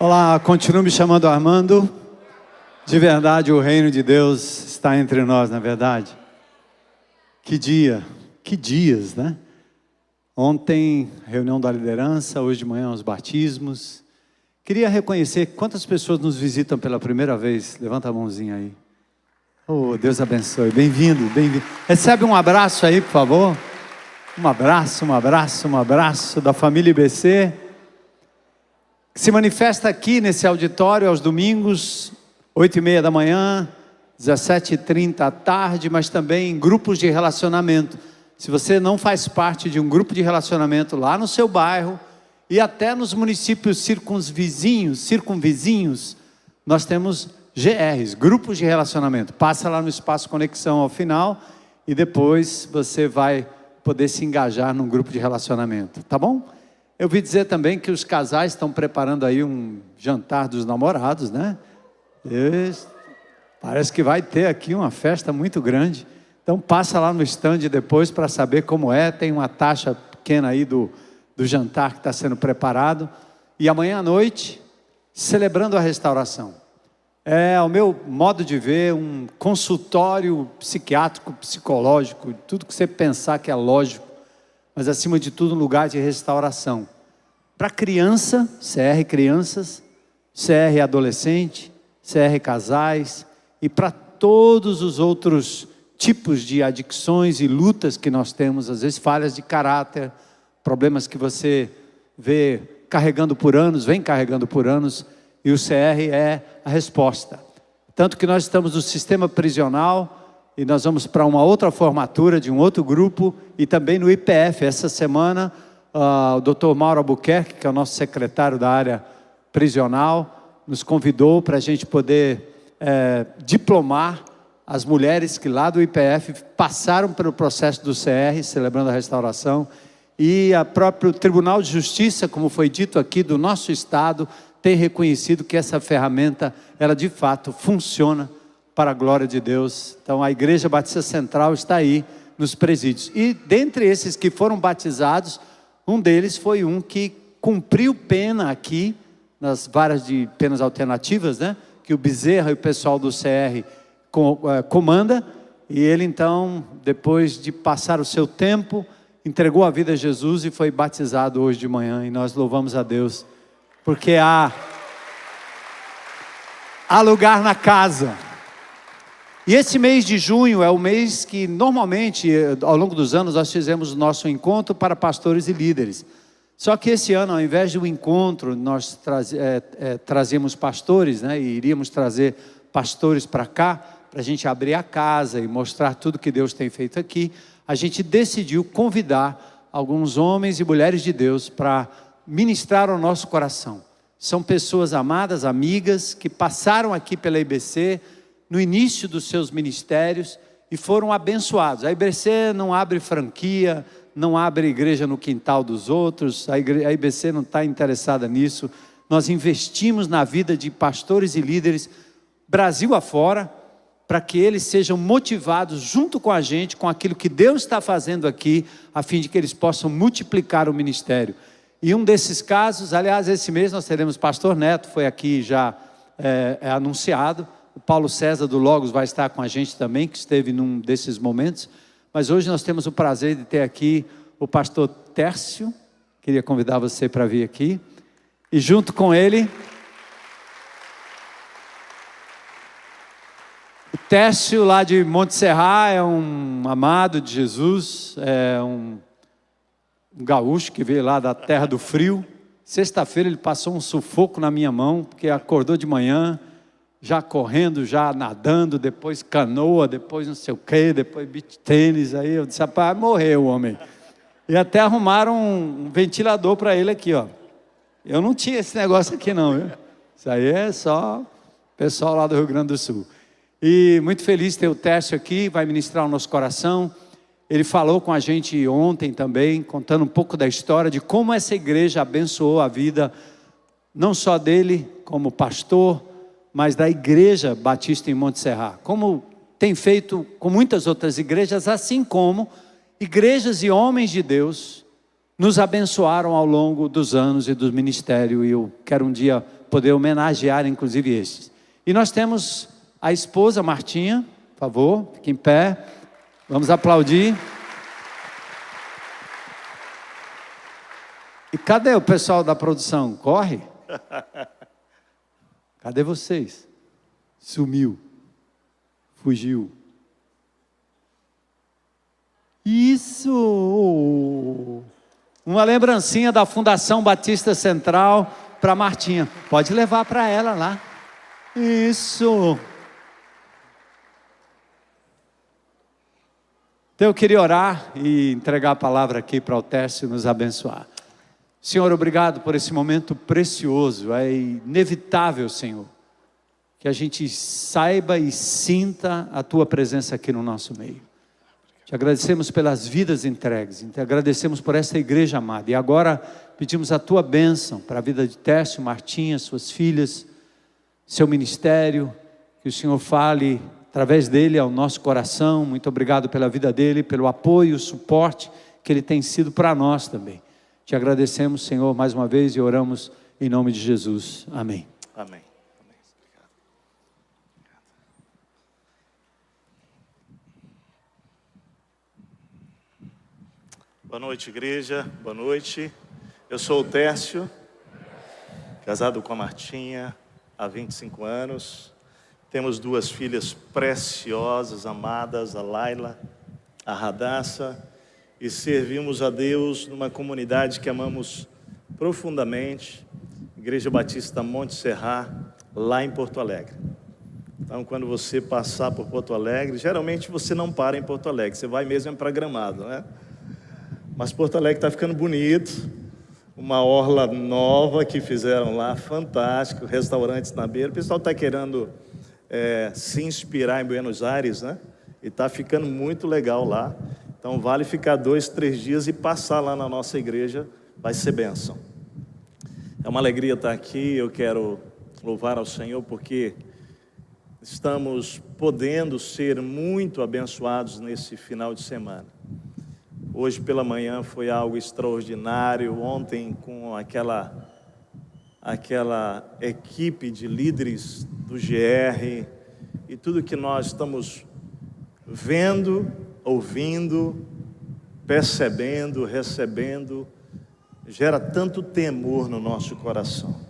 Olá, continuo me chamando Armando. De verdade, o reino de Deus está entre nós, na é verdade. Que dia, que dias, né? Ontem, reunião da liderança, hoje de manhã os batismos. Queria reconhecer quantas pessoas nos visitam pela primeira vez. Levanta a mãozinha aí. Oh, Deus abençoe. Bem-vindo, bem-vindo. Recebe um abraço aí, por favor. Um abraço da família IBC. Que se manifesta aqui nesse auditório aos domingos, 8h30 da manhã, 17h30 à tarde, mas também em grupos de relacionamento. Se você não faz parte de um grupo de relacionamento lá no seu bairro e até nos municípios circunvizinhos, nós temos GRs, grupos de relacionamento. Passa lá no Espaço Conexão ao final e depois você vai poder se engajar num grupo de relacionamento, tá bom? Eu ouvi dizer também que os casais estão preparando aí um jantar dos namorados, né? Parece que vai ter aqui uma festa muito grande. Então passa lá no stand depois para saber como é. Tem uma taxa pequena aí do jantar que está sendo preparado. E amanhã à noite, celebrando a restauração. É, ao meu modo de ver, um consultório psiquiátrico, psicológico, tudo que você pensar que é lógico, mas acima de tudo um lugar de restauração. Para criança, CR crianças, CR adolescente, CR casais e para todos os outros tipos de adicções e lutas que nós temos, às vezes falhas de caráter, problemas que você vê carregando por anos, vem carregando por anos, e o CR é a resposta. Tanto que nós estamos no sistema prisional e nós vamos para uma outra formatura de um outro grupo e também no IPF. Essa semana o Dr. Mauro Albuquerque, que é o nosso secretário da área prisional, nos convidou para a gente poder diplomar as mulheres que lá do IPF passaram pelo processo do CR, celebrando a restauração, e o próprio Tribunal de Justiça, como foi dito aqui, do nosso estado, tem reconhecido que essa ferramenta, ela de fato funciona para a glória de Deus. Então a Igreja Batista Central está aí nos presídios. E dentre esses que foram batizados, um deles foi um que cumpriu pena aqui, nas varas de penas alternativas, né? Que o Bezerra e o pessoal do CR comanda. E ele então, depois de passar o seu tempo, entregou a vida a Jesus e foi batizado hoje de manhã. E nós louvamos a Deus, porque há lugar na casa. E esse mês de junho é o mês que normalmente, ao longo dos anos, nós fizemos o nosso encontro para pastores e líderes. Só que esse ano, ao invés de um encontro, nós trazíamos pastores, né? E iríamos trazer pastores para cá, para a gente abrir a casa e mostrar tudo que Deus tem feito aqui. A gente decidiu convidar alguns homens e mulheres de Deus para ministrar ao nosso coração. São pessoas amadas, amigas, que passaram aqui pela IBC no início dos seus ministérios e foram abençoados. A IBC não abre franquia, não abre igreja no quintal dos outros, a IBC não está interessada nisso. Nós investimos na vida de pastores e líderes, Brasil afora, para que eles sejam motivados junto com a gente, com aquilo que Deus está fazendo aqui, a fim de que eles possam multiplicar o ministério. E um desses casos, aliás, esse mês nós teremos pastor Neto, foi aqui já anunciado. O Paulo César do Logos vai estar com a gente também, que esteve num desses momentos. Mas hoje nós temos o prazer de ter aqui o pastor Tércio. Queria convidar você para vir aqui. E junto com ele, o Tércio lá de Monte Serra é um amado de Jesus, é um gaúcho que veio lá da terra do frio. Sexta-feira ele passou um sufoco na minha mão, porque acordou de manhã, já correndo, já nadando, depois canoa, depois não sei o quê, depois beach tênis. Aí eu disse, rapaz, morreu o homem. E até arrumaram um ventilador para ele aqui, ó. Eu não tinha esse negócio aqui não, viu? Isso aí é só pessoal lá do Rio Grande do Sul. E muito feliz de ter o Tércio aqui, vai ministrar o nosso coração. Ele falou com a gente ontem também, contando um pouco da história de como essa igreja abençoou a vida, não só dele como pastor, mas da Igreja Batista em Monte Serra, como tem feito com muitas outras igrejas, assim como igrejas e homens de Deus nos abençoaram ao longo dos anos e do ministério, e eu quero um dia poder homenagear inclusive estes. E nós temos a esposa Martinha, por favor, fique em pé, vamos aplaudir. E cadê o pessoal da produção? Corre? Cadê vocês? Sumiu. Fugiu. Isso! Uma lembrancinha da Fundação Batista Central para Martinha. Pode levar para ela lá. Isso! Então eu queria orar e entregar a palavra aqui para o Tércio nos abençoar. Senhor, obrigado por esse momento precioso. É inevitável, Senhor, que a gente saiba e sinta a Tua presença aqui no nosso meio. Te agradecemos pelas vidas entregues, te agradecemos por esta igreja amada. E agora pedimos a Tua bênção para a vida de Tércio, Martinha, suas filhas, seu ministério, que o Senhor fale através dele ao nosso coração. Muito obrigado pela vida dele, pelo apoio, o suporte que ele tem sido para nós também. Te agradecemos, Senhor, mais uma vez e oramos em nome de Jesus. Amém. Amém. Boa noite, igreja. Boa noite. Eu sou o Tércio, casado com a Martinha há 25 anos. Temos duas filhas preciosas, amadas, a Laila, a Radassa. E servimos a Deus numa comunidade que amamos profundamente, Igreja Batista Monte Serra, lá em Porto Alegre. Então, quando você passar por Porto Alegre, geralmente você não para em Porto Alegre, você vai mesmo para Gramado, né? Mas Porto Alegre está ficando bonito, uma orla nova que fizeram lá, fantástico, restaurantes na beira. O pessoal está querendo se inspirar em Buenos Aires, né? E está ficando muito legal lá. Então vale ficar 2, 3 dias e passar lá na nossa igreja, vai ser bênção. É uma alegria estar aqui, eu quero louvar ao Senhor porque estamos podendo ser muito abençoados nesse final de semana. Hoje pela manhã foi algo extraordinário, ontem com aquela equipe de líderes do GR e tudo que nós estamos vendo, ouvindo, percebendo, recebendo, gera tanto temor no nosso coração.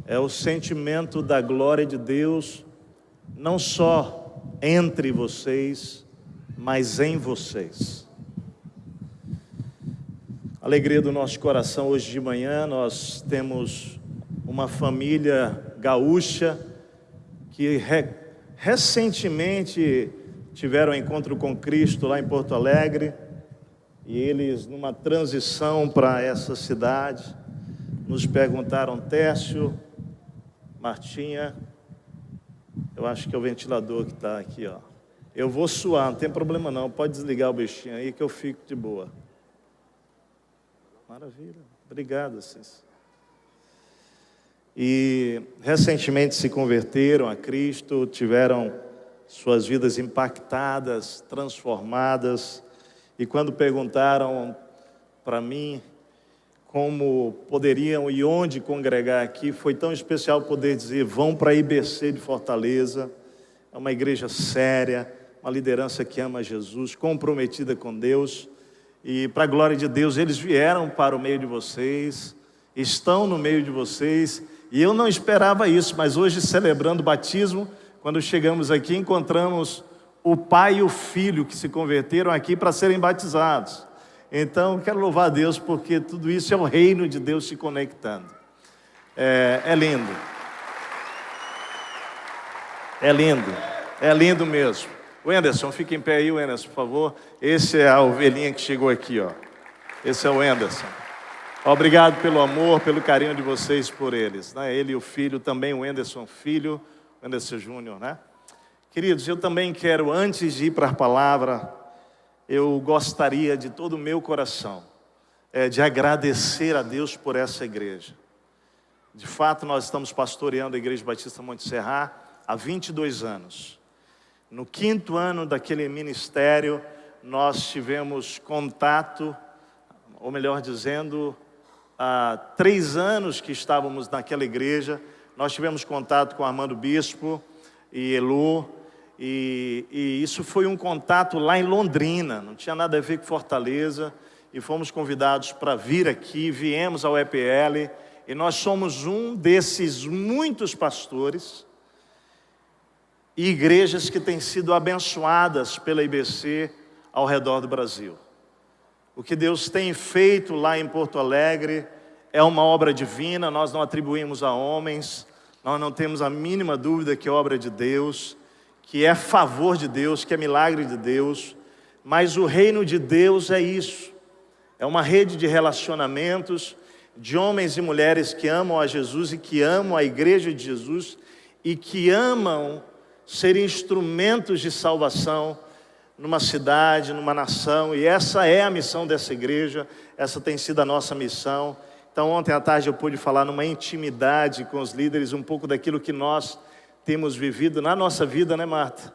É o sentimento da glória de Deus, não só entre vocês, mas em vocês. A alegria do nosso coração hoje de manhã, nós temos uma família gaúcha que recentemente tiveram um encontro com Cristo lá em Porto Alegre, e eles, numa transição para essa cidade, nos perguntaram: Tércio, Martinha, eu acho que é o ventilador que está aqui, ó. Eu vou suar, não tem problema não, pode desligar o bichinho aí que eu fico de boa. Maravilha, obrigado, vocês. E recentemente se converteram a Cristo, tiveram suas vidas impactadas, transformadas. E quando perguntaram para mim como poderiam e onde congregar aqui, foi tão especial poder dizer: vão para a IBC de Fortaleza. É uma igreja séria, uma liderança que ama Jesus, comprometida com Deus. E para a glória de Deus, eles vieram para o meio de vocês, estão no meio de vocês. E eu não esperava isso, mas hoje, celebrando o batismo, quando chegamos aqui, encontramos o pai e o filho que se converteram aqui para serem batizados. Então, quero louvar a Deus, porque tudo isso é o reino de Deus se conectando. É lindo. É lindo. É lindo mesmo. Wenderson, fica em pé aí, Wenderson, por favor. Esse é a ovelhinha que chegou aqui, ó. Esse é o Wenderson. Obrigado pelo amor, pelo carinho de vocês por eles, né? Ele e o filho também, o Wenderson filho, o Wenderson Júnior, né? Queridos, eu também quero, antes de ir para a palavra, eu gostaria de todo o meu coração, de agradecer a Deus por essa igreja. De fato, nós estamos pastoreando a Igreja Batista Monte Serra há 22 anos. No 5º ano daquele ministério, nós tivemos contato, ou melhor dizendo, há 3 anos que estávamos naquela igreja, nós tivemos contato com Armando Bispo e Elô, e isso foi um contato lá em Londrina, não tinha nada a ver com Fortaleza, e fomos convidados para vir aqui, viemos ao EPL, e nós somos um desses muitos pastores e igrejas que têm sido abençoadas pela IBC ao redor do Brasil. O que Deus tem feito lá em Porto Alegre é uma obra divina, nós não atribuímos a homens, nós não temos a mínima dúvida que é obra de Deus, que é favor de Deus, que é milagre de Deus, mas o reino de Deus é isso, é uma rede de relacionamentos, de homens e mulheres que amam a Jesus e que amam a igreja de Jesus e que amam ser instrumentos de salvação numa cidade, numa nação, e essa é a missão dessa igreja, essa tem sido a nossa missão. Então ontem à tarde eu pude falar numa intimidade com os líderes um pouco daquilo que nós temos vivido na nossa vida, né, Marta?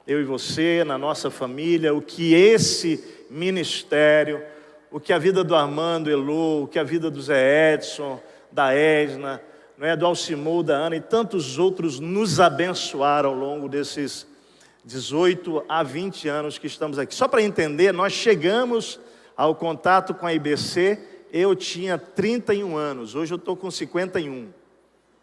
Eu e você, na nossa família, o que esse ministério, o que a vida do Armando, Elô, o que a vida do Zé Edson, da Edna, não é, do Alcimou, da Ana e tantos outros nos abençoaram ao longo desses 18 a 20 anos que estamos aqui. Só para entender, nós chegamos ao contato com a IBC, eu tinha 31 anos, hoje eu estou com 51.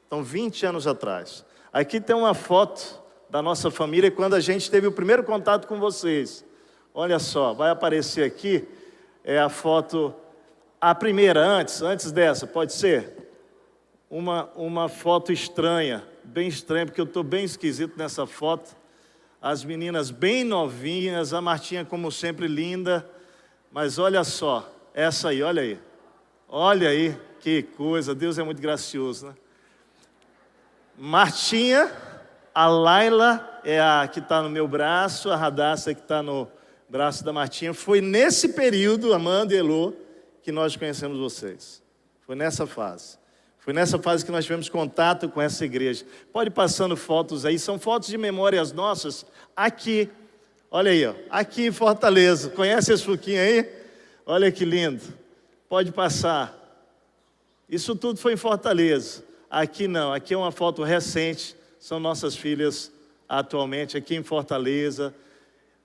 Então 20 anos atrás. Aqui tem uma foto da nossa família quando a gente teve o primeiro contato com vocês. Olha só, vai aparecer aqui, é a foto, a primeira, antes dessa, pode ser? Uma foto estranha, bem estranha, porque eu estou bem esquisito nessa foto. As meninas bem novinhas, a Martinha como sempre linda, mas olha só, essa aí, olha aí, que coisa, Deus é muito gracioso, né? Martinha, a Laila é a que está no meu braço, a Radassa que está no braço da Martinha. Foi nesse período, Amanda e Elô, que nós conhecemos vocês. Foi nessa fase. Foi nessa fase que nós tivemos contato com essa igreja. Pode ir passando fotos aí, são fotos de memórias nossas aqui. Olha aí, ó, aqui em Fortaleza. Conhece esse Fuquinho aí? Olha que lindo. Pode passar. Isso tudo foi em Fortaleza. Aqui não, aqui é uma foto recente. São nossas filhas atualmente aqui em Fortaleza.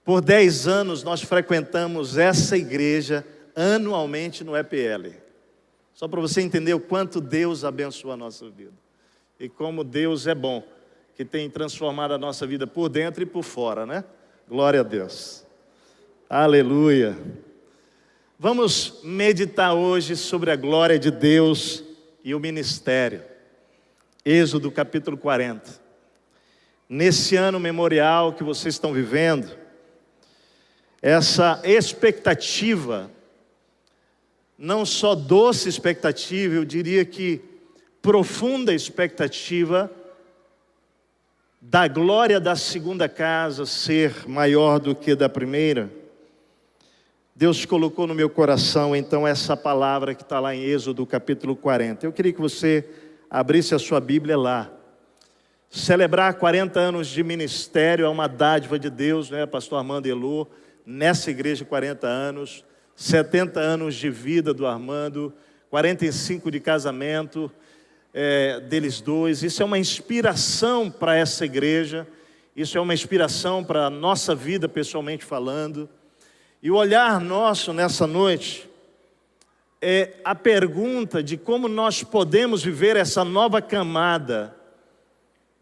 Por 10 anos nós frequentamos essa igreja anualmente no EPL. Só para você entender o quanto Deus abençoa a nossa vida. E como Deus é bom, que tem transformado a nossa vida por dentro e por fora, né? Glória a Deus. Aleluia. Vamos meditar hoje sobre a glória de Deus e o ministério. Êxodo capítulo 40. Nesse ano memorial que vocês estão vivendo, essa expectativa, não só doce expectativa, eu diria que profunda expectativa da glória da segunda casa ser maior do que da primeira. Deus colocou no meu coração então essa palavra que está lá em Êxodo capítulo 40. Eu queria que você abrisse a sua Bíblia lá. Celebrar 40 anos de ministério é uma dádiva de Deus, né, pastor Armando e Elô, nessa igreja 40 anos, 70 anos de vida do Armando, 45 de casamento deles dois. Isso é uma inspiração para essa igreja, isso é uma inspiração para a nossa vida pessoalmente falando. E o olhar nosso nessa noite é a pergunta de como nós podemos viver essa nova camada,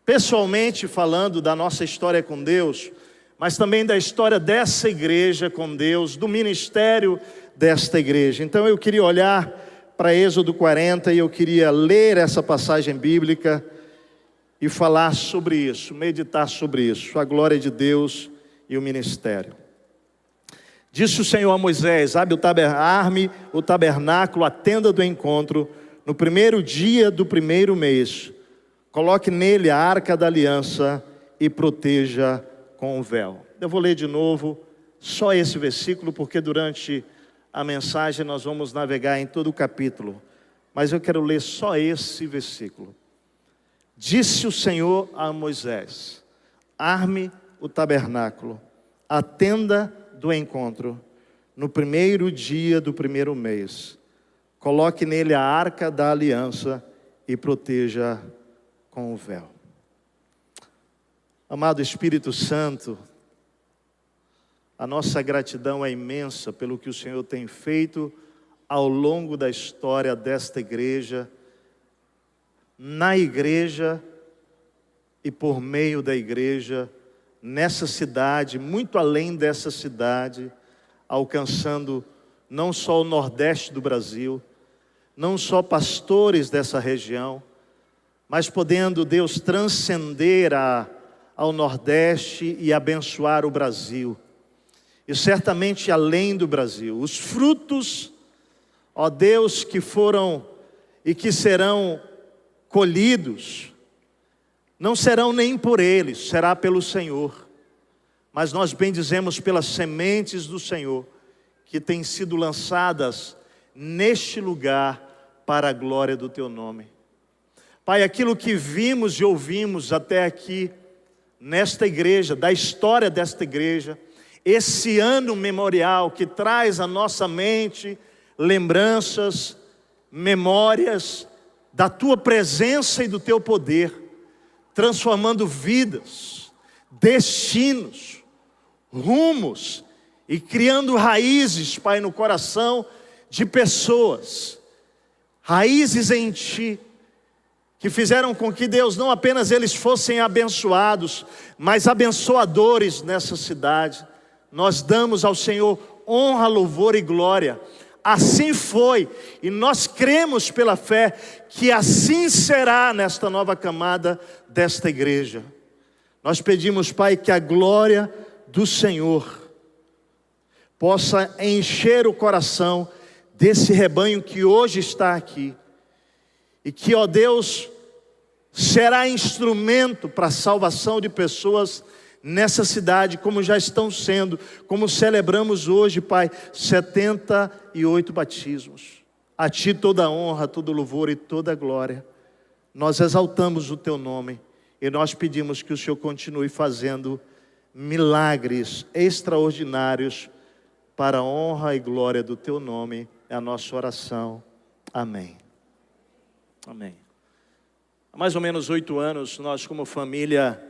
pessoalmente falando da nossa história com Deus, mas também da história dessa igreja com Deus, do ministério desta igreja. Então eu queria olhar para Êxodo 40 e eu queria ler essa passagem bíblica e falar sobre isso, meditar sobre isso, a glória de Deus e o ministério. Disse o Senhor a Moisés: arme o tabernáculo, a tenda do encontro, no primeiro dia do primeiro mês. Coloque nele a arca da aliança e proteja com o véu. Eu vou ler de novo só esse versículo, porque durante a mensagem nós vamos navegar em todo o capítulo. Mas eu quero ler só esse versículo. Disse o Senhor a Moisés: arme o tabernáculo, a tenda do encontro, no primeiro dia do primeiro mês. Coloque nele a arca da aliança e proteja com o véu. Amado Espírito Santo, a nossa gratidão é imensa pelo que o Senhor tem feito ao longo da história desta igreja, na igreja e por meio da igreja, nessa cidade, muito além dessa cidade, alcançando não só o Nordeste do Brasil, não só pastores dessa região, mas podendo, Deus, transcender ao Nordeste e abençoar o Brasil. E certamente além do Brasil, os frutos, ó Deus, que foram e que serão colhidos, não serão nem por eles, será pelo Senhor. Mas nós bendizemos pelas sementes do Senhor, que têm sido lançadas neste lugar para a glória do Teu nome. Pai, aquilo que vimos e ouvimos até aqui, nesta igreja, da história desta igreja, esse ano memorial que traz à nossa mente lembranças, memórias da Tua presença e do Teu poder, transformando vidas, destinos, rumos e criando raízes, Pai, no coração de pessoas, raízes em Ti, que fizeram com que, Deus, não apenas eles fossem abençoados, mas abençoadores nessa cidade. Nós damos ao Senhor honra, louvor e glória. Assim foi, e nós cremos pela fé que assim será nesta nova camada desta igreja. Nós pedimos, Pai, que a glória do Senhor possa encher o coração desse rebanho que hoje está aqui, e que, ó Deus, será instrumento para a salvação de pessoas nessa cidade, como já estão sendo, como celebramos hoje, Pai, 78 batismos. A Ti toda a honra, todo o louvor e toda a glória. Nós exaltamos o Teu nome e nós pedimos que o Senhor continue fazendo milagres extraordinários para a honra e glória do Teu nome. É a nossa oração. Amém. Amém. Há mais ou menos 8 anos, nós como família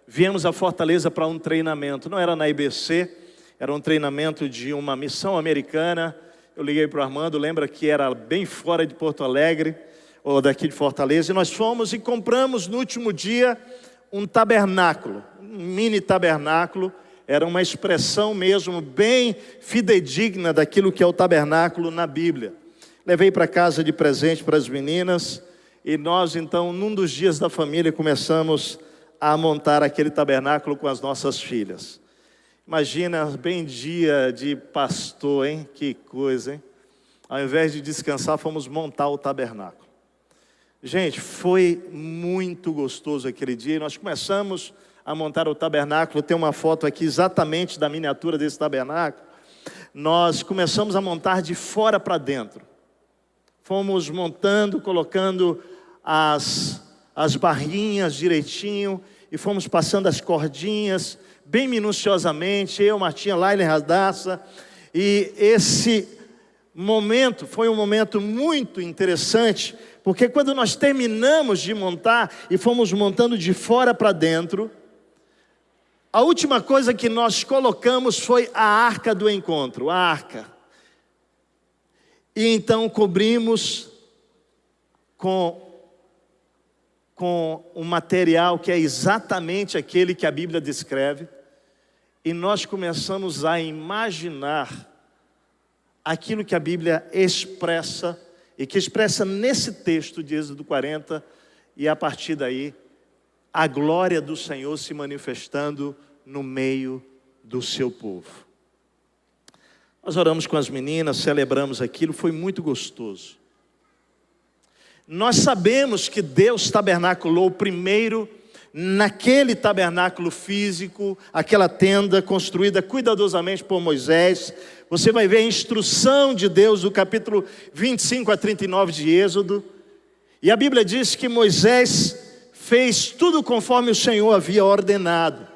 viemos a Fortaleza para um treinamento. Não era na IBC, era um treinamento de uma missão americana. Eu liguei para o Armando, lembra que era bem fora de Porto Alegre, ou daqui de Fortaleza. E nós fomos e compramos no último dia um tabernáculo, um mini tabernáculo. Era uma expressão mesmo bem fidedigna daquilo que é o tabernáculo na Bíblia. Levei para casa de presente para as meninas. E nós então, num dos dias da família, começamos a montar aquele tabernáculo com as nossas filhas. Imagina, bem dia de pastor, hein? Que coisa, hein? Ao invés de descansar, fomos montar o tabernáculo. Gente, foi muito gostoso aquele dia. E nós começamos a montar o tabernáculo. Tem uma foto aqui exatamente da miniatura desse tabernáculo. Nós começamos a montar de fora para dentro. Fomos montando, colocando as barrinhas direitinho, e fomos passando as cordinhas, bem minuciosamente, eu, Martinha, Laila e Radassa, e esse momento foi um momento muito interessante, porque quando nós terminamos de montar, e fomos montando de fora para dentro, a última coisa que nós colocamos foi a arca do encontro, a arca. E então cobrimos com um material que é exatamente aquele que a Bíblia descreve. E nós começamos a imaginar aquilo que a Bíblia expressa, e que expressa nesse texto de Êxodo 40, e a partir daí, a glória do Senhor se manifestando no meio do seu povo. Nós oramos com as meninas, celebramos aquilo, foi muito gostoso. Nós sabemos que Deus tabernaculou primeiro naquele tabernáculo físico, aquela tenda construída cuidadosamente por Moisés. Você vai ver a instrução de Deus do capítulo 25 a 39 de Êxodo. E a Bíblia diz que Moisés fez tudo conforme o Senhor havia ordenado.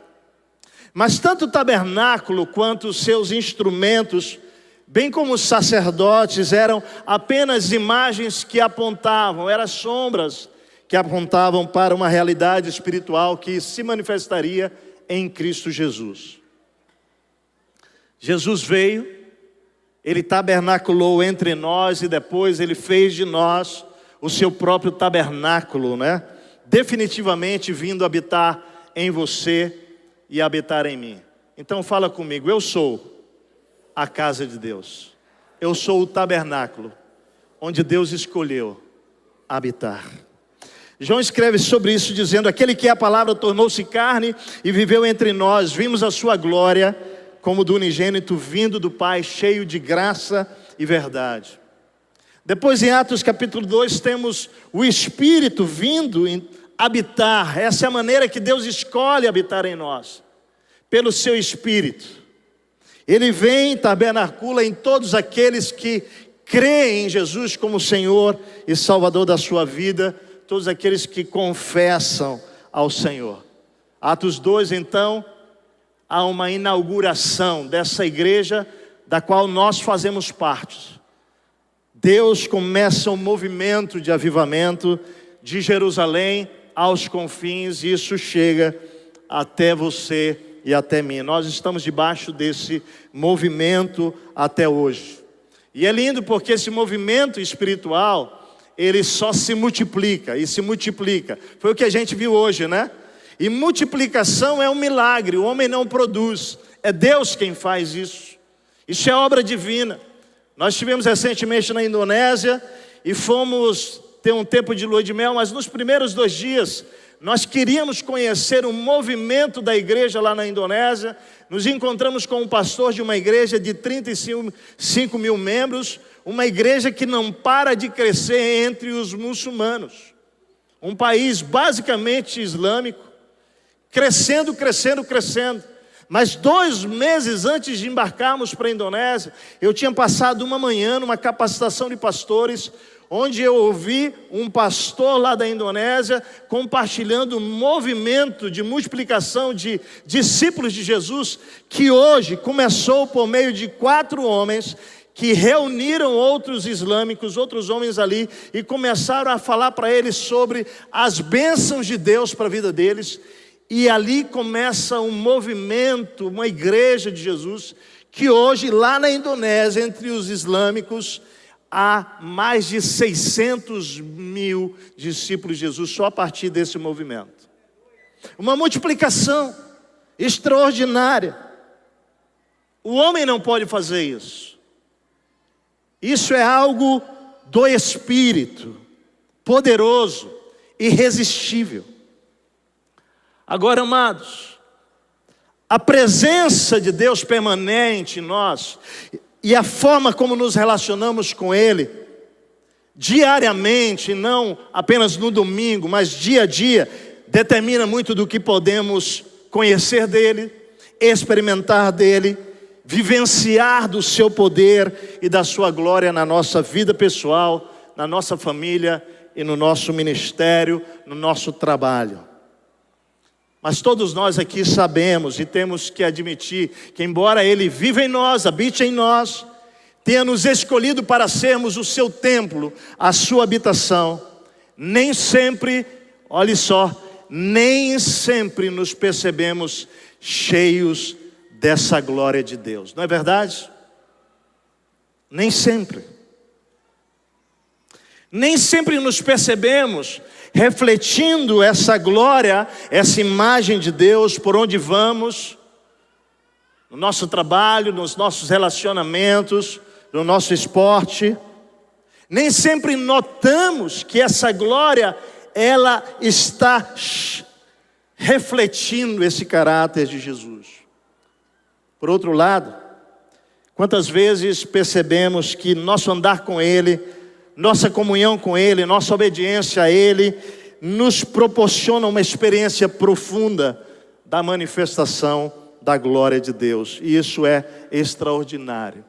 Mas tanto o tabernáculo quanto os seus instrumentos bem como os sacerdotes, eram apenas imagens que apontavam, eram sombras que apontavam para uma realidade espiritual que se manifestaria em Cristo Jesus. Jesus veio, Ele tabernaculou entre nós e depois Ele fez de nós o seu próprio tabernáculo, né? Definitivamente vindo habitar em você e habitar em mim. Então fala comigo, eu sou a casa de Deus. Eu sou o tabernáculo onde Deus escolheu habitar. João escreve sobre isso dizendo, aquele que é a palavra tornou-se carne e viveu entre nós. Vimos a sua glória como do unigênito vindo do Pai, cheio de graça e verdade. Depois em Atos capítulo 2 temos o Espírito vindo habitar. Essa é a maneira que Deus escolhe habitar em nós, pelo seu Espírito. Ele vem, tabernacula em todos aqueles que creem em Jesus como Senhor e Salvador da sua vida, todos aqueles que confessam ao Senhor. Atos 2 então, há uma inauguração dessa igreja da qual nós fazemos parte. Deus começa um movimento de avivamento de Jerusalém aos confins, e isso chega até você e até mim. Nós estamos debaixo desse movimento até hoje. E é lindo porque esse movimento espiritual, ele só se multiplica e se multiplica. Foi o que a gente viu hoje, né? E multiplicação é um milagre, o homem não produz, é Deus quem faz isso. Isso é obra divina. Nós estivemos recentemente na Indonésia e fomos ter um tempo de lua de mel, mas nos primeiros 2 dias nós queríamos conhecer o movimento da igreja lá na Indonésia. Nos encontramos com um pastor de uma igreja de 35 mil membros, uma igreja que não para de crescer entre os muçulmanos. Um país basicamente islâmico, crescendo. Mas 2 meses antes de embarcarmos para a Indonésia, eu tinha passado uma manhã numa capacitação de pastores, onde eu ouvi um pastor lá da Indonésia compartilhando um movimento de multiplicação de discípulos de Jesus, que hoje começou por meio de 4 homens, que reuniram outros islâmicos, outros homens ali, e começaram a falar para eles sobre as bênçãos de Deus para a vida deles. E ali começa um movimento, uma igreja de Jesus, que hoje lá na Indonésia, entre os islâmicos, há mais de 600 mil discípulos de Jesus, só a partir desse movimento. Uma multiplicação extraordinária. O homem não pode fazer isso. Isso é algo do Espírito, poderoso, irresistível. Agora, amados, a presença de Deus permanente em nós e a forma como nos relacionamos com Ele, diariamente, não apenas no domingo, mas dia a dia, determina muito do que podemos conhecer dEle, experimentar dEle, vivenciar do seu poder e da sua glória na nossa vida pessoal, na nossa família e no nosso ministério, no nosso trabalho. Mas todos nós aqui sabemos e temos que admitir que embora Ele viva em nós, habite em nós, tenha nos escolhido para sermos o seu templo, a sua habitação, nem sempre, olhe só, nem sempre nos percebemos cheios dessa glória de Deus. Não é verdade? Nem sempre. Nem sempre nos percebemos refletindo essa glória, essa imagem de Deus por onde vamos, no nosso trabalho, nos nossos relacionamentos, no nosso esporte. Nem sempre notamos que essa glória, ela está refletindo esse caráter de Jesus. Por outro lado, quantas vezes percebemos que nosso andar com Ele, nossa comunhão com Ele, nossa obediência a Ele, nos proporciona uma experiência profunda da manifestação da glória de Deus. E isso é extraordinário.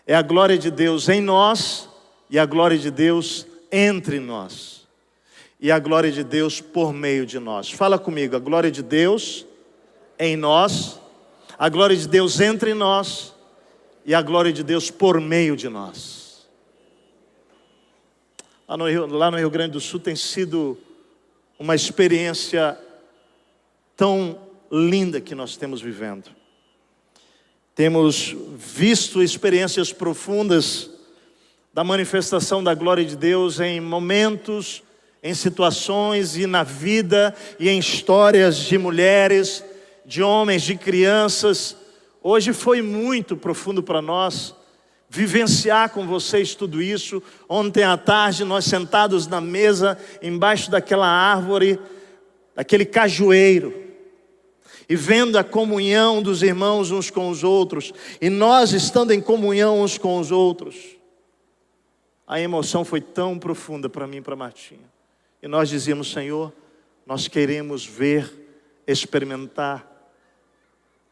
É a glória de Deus em nós e a glória de Deus entre nós. E a glória de Deus por meio de nós. Fala comigo, a glória de Deus em nós, a glória de Deus entre nós e a glória de Deus por meio de nós. Lá no Rio Grande do Sul tem sido uma experiência tão linda que nós temos vivendo. Temos visto experiências profundas da manifestação da glória de Deus em momentos, em situações e na vida e em histórias de mulheres, de homens, de crianças. Hoje foi muito profundo para nós vivenciar com vocês tudo isso. Ontem à tarde nós sentados na mesa, embaixo daquela árvore, daquele cajueiro, e vendo a comunhão dos irmãos uns com os outros, e nós estando em comunhão uns com os outros, a emoção foi tão profunda para mim e para Martinha. E nós dizíamos: Senhor, nós queremos ver, experimentar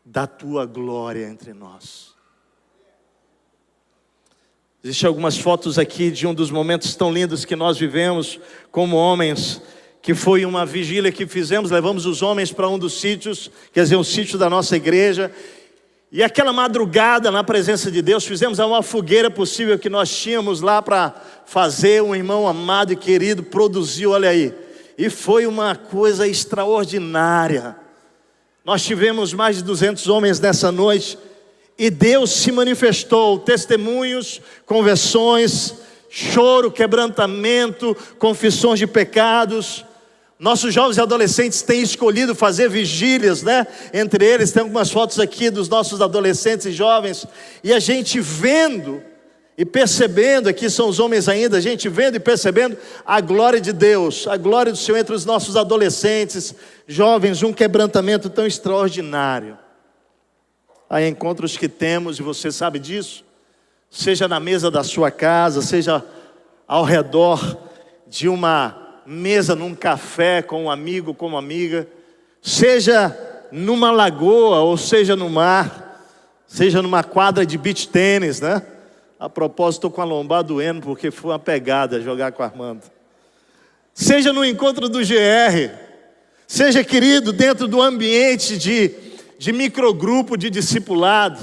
da Tua glória entre nós. Existem algumas fotos aqui de um dos momentos tão lindos que nós vivemos como homens, que foi uma vigília que fizemos, levamos os homens para um dos sítios, quer dizer, um sítio da nossa igreja, e aquela madrugada na presença de Deus, fizemos a maior fogueira possível que nós tínhamos lá para fazer. Um irmão amado e querido produziu, olha aí, e foi uma coisa extraordinária. Nós tivemos mais de 200 homens nessa noite, e Deus se manifestou, testemunhos, conversões, choro, quebrantamento, confissões de pecados. Nossos jovens e adolescentes têm escolhido fazer vigílias, né? Entre eles tem algumas fotos aqui dos nossos adolescentes e jovens, e a gente vendo e percebendo, aqui são os homens ainda, a gente vendo e percebendo a glória de Deus, a glória do Senhor entre os nossos adolescentes, jovens, um quebrantamento tão extraordinário. Há encontros que temos, e você sabe disso, seja na mesa da sua casa, seja ao redor de uma mesa num café com um amigo, com uma amiga, seja numa lagoa, ou seja no mar, seja numa quadra de beach tênis, né? A propósito, estou com a lombar doendo porque foi uma pegada jogar com o Armando. Seja no encontro do GR, seja, querido, dentro do ambiente de microgrupo, de discipulado,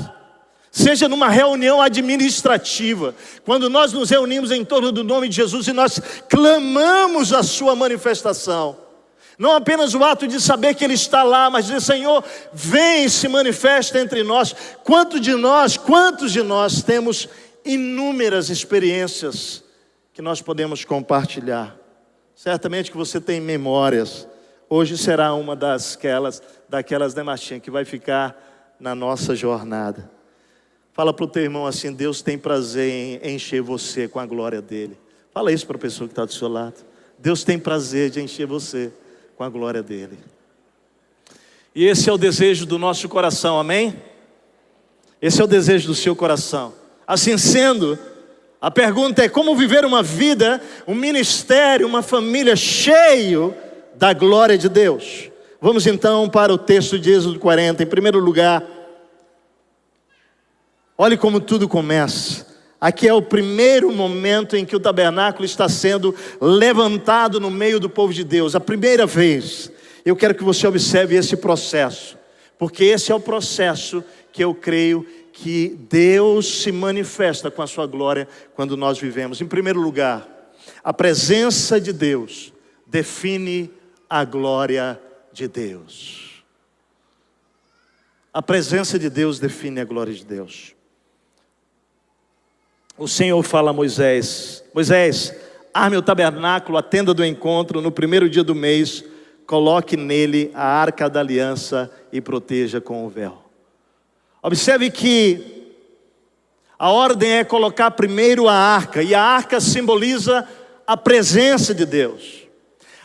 seja numa reunião administrativa, quando nós nos reunimos em torno do nome de Jesus e nós clamamos a sua manifestação, não apenas o ato de saber que Ele está lá, mas dizer: Senhor, vem e se manifesta entre nós. Quantos de nós temos inúmeras experiências que nós podemos compartilhar? Certamente que você tem memórias. Hoje será uma daquelas, né, Martinha, que vai ficar na nossa jornada. Fala para o teu irmão assim: Deus tem prazer em encher você com a glória dEle. Fala isso para a pessoa que está do seu lado. Deus tem prazer de encher você com a glória dEle. E esse é o desejo do nosso coração, amém? Esse é o desejo do seu coração. Assim sendo, a pergunta é: como viver uma vida, um ministério, uma família cheio da glória de Deus? Vamos então para o texto de Êxodo 40. Em primeiro lugar, olhe como tudo começa. Aqui é o primeiro momento em que o tabernáculo está sendo levantado no meio do povo de Deus. A primeira vez. Eu quero que você observe esse processo, porque esse é o processo que eu creio que Deus se manifesta com a sua glória quando nós vivemos. Em primeiro lugar, a presença de Deus define a glória de Deus. A presença de Deus define a glória de Deus. O Senhor fala a Moisés: Moisés, arme o tabernáculo, a tenda do encontro, no primeiro dia do mês, coloque nele a arca da aliança e proteja com o véu. Observe que a ordem é colocar primeiro a arca, e a arca simboliza a presença de Deus.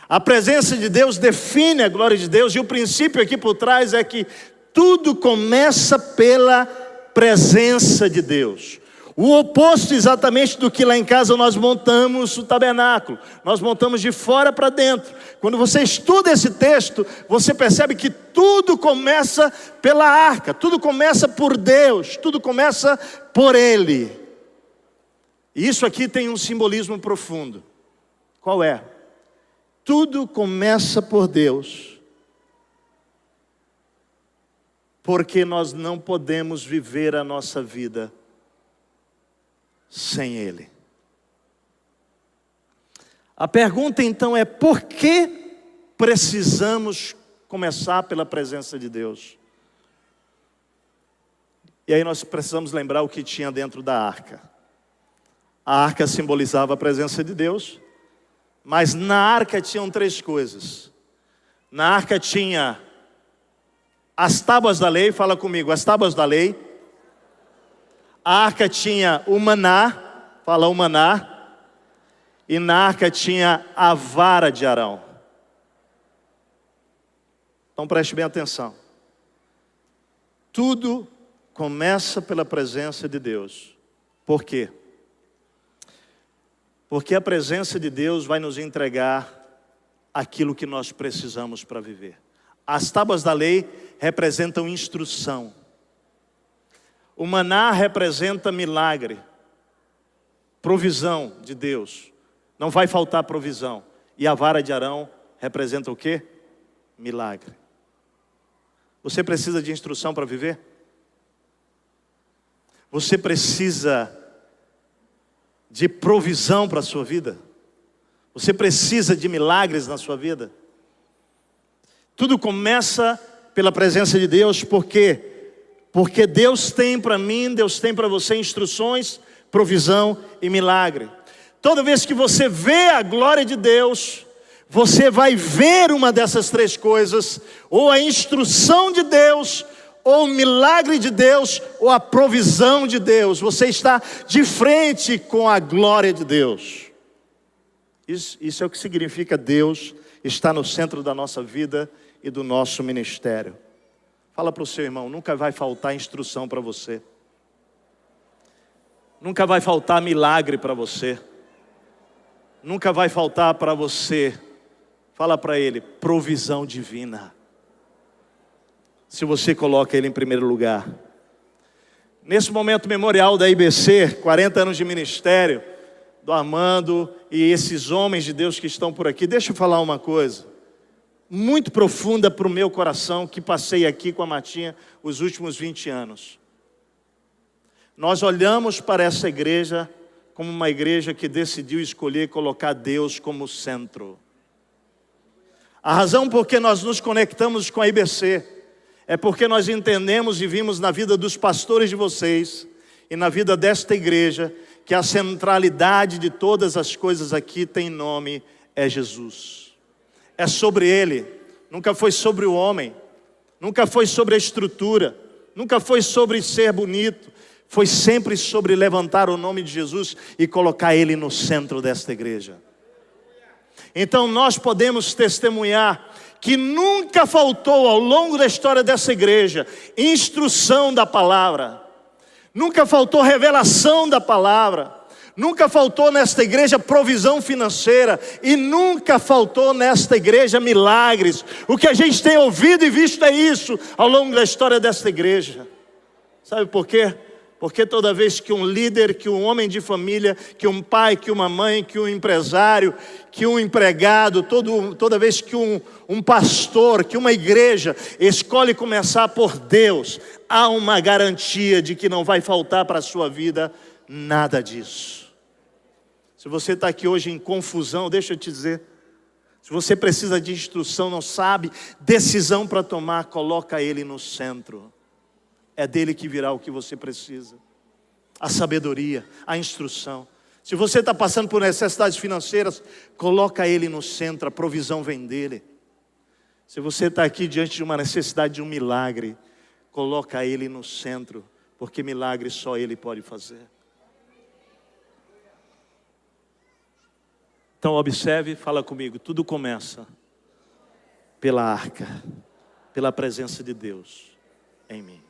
A presença de Deus define a glória de Deus, e o princípio aqui por trás é que tudo começa pela presença de Deus. O oposto exatamente do que lá em casa nós montamos o tabernáculo. Nós montamos de fora para dentro. Quando você estuda esse texto, você percebe que tudo começa pela arca, tudo começa por Deus, tudo começa por Ele. E isso aqui tem um simbolismo profundo. Qual é? Tudo começa por Deus, porque nós não podemos viver a nossa vida sem Ele. A pergunta então é: por que precisamos começar pela presença de Deus? E aí nós precisamos lembrar o que tinha dentro da arca. A arca simbolizava a presença de Deus, mas na arca tinham 3 coisas. Na arca tinha as tábuas da lei, fala comigo, as tábuas da lei. A arca tinha o maná, fala o maná. E na arca tinha a vara de Arão. Então preste bem atenção. Tudo começa pela presença de Deus. Por quê? Porque a presença de Deus vai nos entregar aquilo que nós precisamos para viver. As tábuas da lei representam instrução. O maná representa milagre, provisão de Deus. Não vai faltar provisão. E a vara de Arão representa o quê? Milagre. Você precisa de instrução para viver? Você precisa de provisão para a sua vida? Você precisa de milagres na sua vida? Tudo começa pela presença de Deus, por quê? Porque Deus tem para mim, Deus tem para você instruções, provisão e milagre. Toda vez que você vê a glória de Deus, você vai ver uma dessas 3 coisas, ou a instrução de Deus, ou o milagre de Deus, ou a provisão de Deus. Você está de frente com a glória de Deus. Isso é o que significa Deus está no centro da nossa vida e do nosso ministério. Fala para o seu irmão, nunca vai faltar instrução para você. Nunca vai faltar milagre para você. Nunca vai faltar para você, fala para ele, provisão divina. Se você coloca ele em primeiro lugar. Nesse momento memorial da IBC, 40 anos de ministério, do Armando e esses homens de Deus que estão por aqui, deixa eu falar uma coisa muito profunda para o meu coração, que passei aqui com a Martinha os últimos 20 anos. Nós olhamos para essa igreja como uma igreja que decidiu escolher colocar Deus como centro. A razão por que nós nos conectamos com a IBC é porque nós entendemos e vimos na vida dos pastores de vocês e na vida desta igreja que a centralidade de todas as coisas aqui tem nome, é Jesus. É sobre Ele, nunca foi sobre o homem, nunca foi sobre a estrutura, nunca foi sobre ser bonito, foi sempre sobre levantar o nome de Jesus e colocar Ele no centro desta igreja. Então nós podemos testemunhar que nunca faltou ao longo da história dessa igreja instrução da palavra, nunca faltou revelação da palavra, nunca faltou nesta igreja provisão financeira e nunca faltou nesta igreja milagres. O que a gente tem ouvido e visto é isso ao longo da história desta igreja. Sabe por quê? Porque toda vez que um líder, que um homem de família, que um pai, que uma mãe, que um empresário, que um empregado, toda vez que um pastor, que uma igreja escolhe começar por Deus, há uma garantia de que não vai faltar para a sua vida nada disso. Se você está aqui hoje em confusão, deixa eu te dizer, se você precisa de instrução, não sabe, decisão para tomar, coloca Ele no centro. É dele que virá o que você precisa. A sabedoria, a instrução. Se você está passando por necessidades financeiras, coloca Ele no centro, a provisão vem dele. Se você está aqui diante de uma necessidade de um milagre, coloca Ele no centro, porque milagre só Ele pode fazer. Então observe, fala comigo, tudo começa pela arca, pela presença de Deus em mim.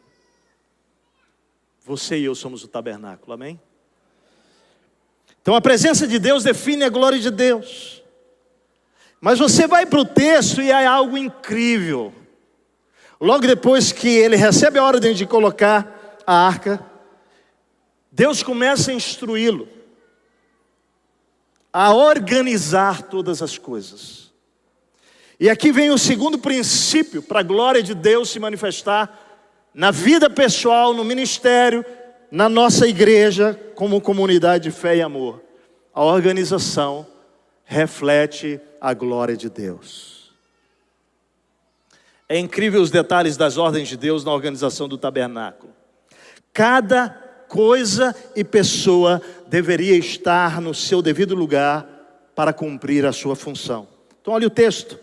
Você e eu somos o tabernáculo, amém? Então a presença de Deus define a glória de Deus. Mas você vai para o texto e há algo incrível. Logo depois que ele recebe a ordem de colocar a arca, Deus começa a instruí-lo a organizar todas as coisas. E aqui vem o segundo princípio para a glória de Deus se manifestar na vida pessoal, no ministério, na nossa igreja, como comunidade de fé e amor, a organização reflete a glória de Deus. É incrível os detalhes das ordens de Deus na organização do tabernáculo. Cada coisa e pessoa deveria estar no seu devido lugar para cumprir a sua função. Então olha o texto: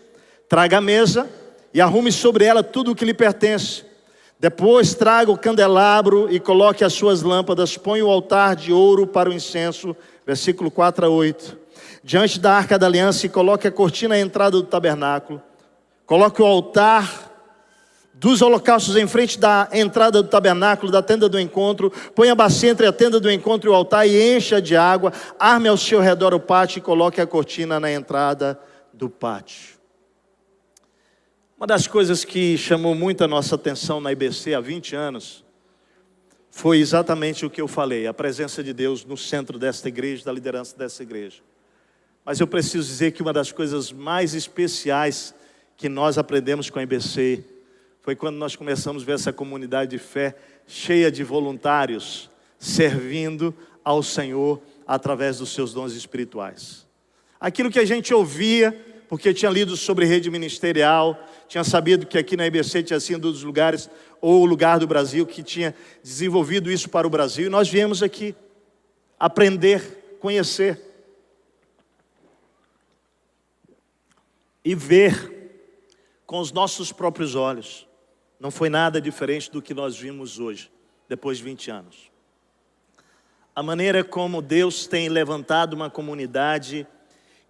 traga a mesa e arrume sobre ela tudo o que lhe pertence. Depois traga o candelabro e coloque as suas lâmpadas. Põe o altar de ouro para o incenso. Versículo 4 a 8. Diante da arca da aliança e coloque a cortina à entrada do tabernáculo. Coloque o altar dos holocaustos em frente da entrada do tabernáculo, da tenda do encontro. Põe a bacia entre a tenda do encontro e o altar e encha de água. Arme ao seu redor o pátio e coloque a cortina na entrada do pátio. Uma das coisas que chamou muito a nossa atenção na IBC há 20 anos foi exatamente o que eu falei: a presença de Deus no centro desta igreja, da liderança dessa igreja. Mas eu preciso dizer que uma das coisas mais especiais que nós aprendemos com a IBC foi quando nós começamos a ver essa comunidade de fé cheia de voluntários, servindo ao Senhor através dos seus dons espirituais. Aquilo que a gente ouvia, porque tinha lido sobre rede ministerial, tinha sabido que aqui na IBC tinha sido um dos lugares, ou o lugar do Brasil, que tinha desenvolvido isso para o Brasil. E nós viemos aqui aprender, conhecer e ver com os nossos próprios olhos. Não foi nada diferente do que nós vimos hoje, depois de 20 anos. A maneira como Deus tem levantado uma comunidade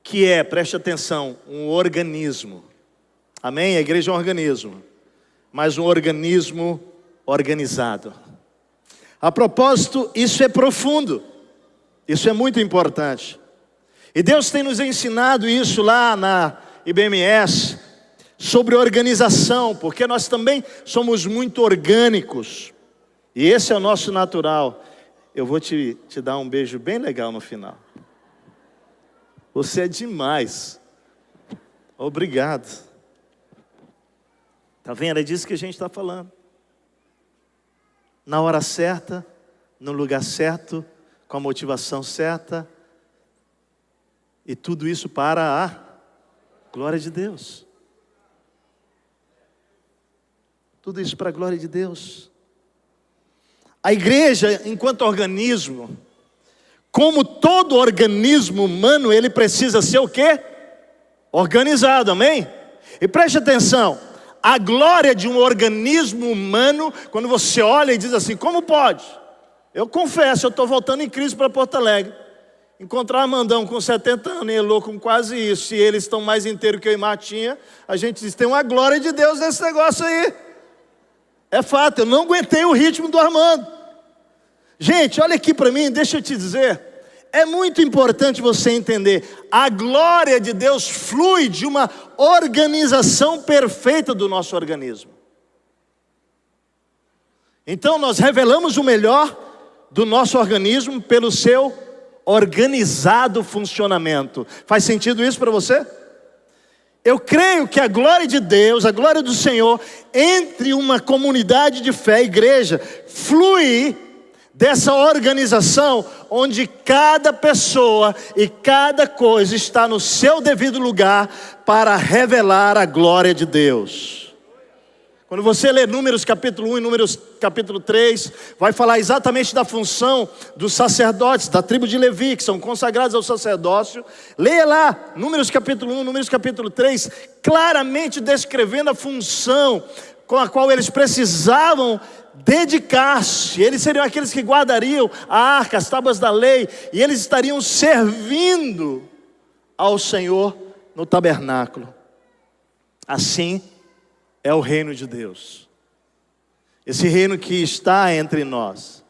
que é, preste atenção, um organismo. Amém? A igreja é um organismo, mas um organismo organizado. A propósito, isso é profundo, isso é muito importante. E Deus tem nos ensinado isso lá na IBMS, sobre organização, porque nós também somos muito orgânicos. E esse é o nosso natural. Eu vou te dar um beijo bem legal no final. Você é demais. Obrigado. Está vendo? É disso que a gente está falando. Na hora certa, no lugar certo, com a motivação certa. E tudo isso para a glória de Deus. Tudo isso para a glória de Deus. A igreja, enquanto organismo, como todo organismo humano, ele precisa ser o quê? Organizado, amém? E preste atenção, a glória de um organismo humano, quando você olha e diz assim, como pode? Eu confesso, eu estou voltando em Cristo para Porto Alegre. Encontrar Amandão com 70 anos e Elô com quase isso, e eles estão mais inteiros que eu e Martinha, a gente diz, tem uma glória de Deus nesse negócio aí. É fato, eu não aguentei o ritmo do Armando. Gente, olha aqui para mim, deixa eu te dizer. É muito importante você entender. A glória de Deus flui de uma organização perfeita do nosso organismo. Então nós revelamos o melhor do nosso organismo pelo seu organizado funcionamento. Faz sentido isso para você? Eu creio que a glória de Deus, a glória do Senhor, entre uma comunidade de fé, igreja, flui dessa organização onde cada pessoa e cada coisa está no seu devido lugar para revelar a glória de Deus. Quando você lê Números capítulo 1 e Números capítulo 3, vai falar exatamente da função dos sacerdotes, da tribo de Levi, que são consagrados ao sacerdócio. Leia lá, Números capítulo 1, Números capítulo 3, claramente descrevendo a função com a qual eles precisavam dedicar-se. Eles seriam aqueles que guardariam a arca, as tábuas da lei, e eles estariam servindo ao Senhor no tabernáculo. Assim é o reino de Deus. Esse reino que está entre nós.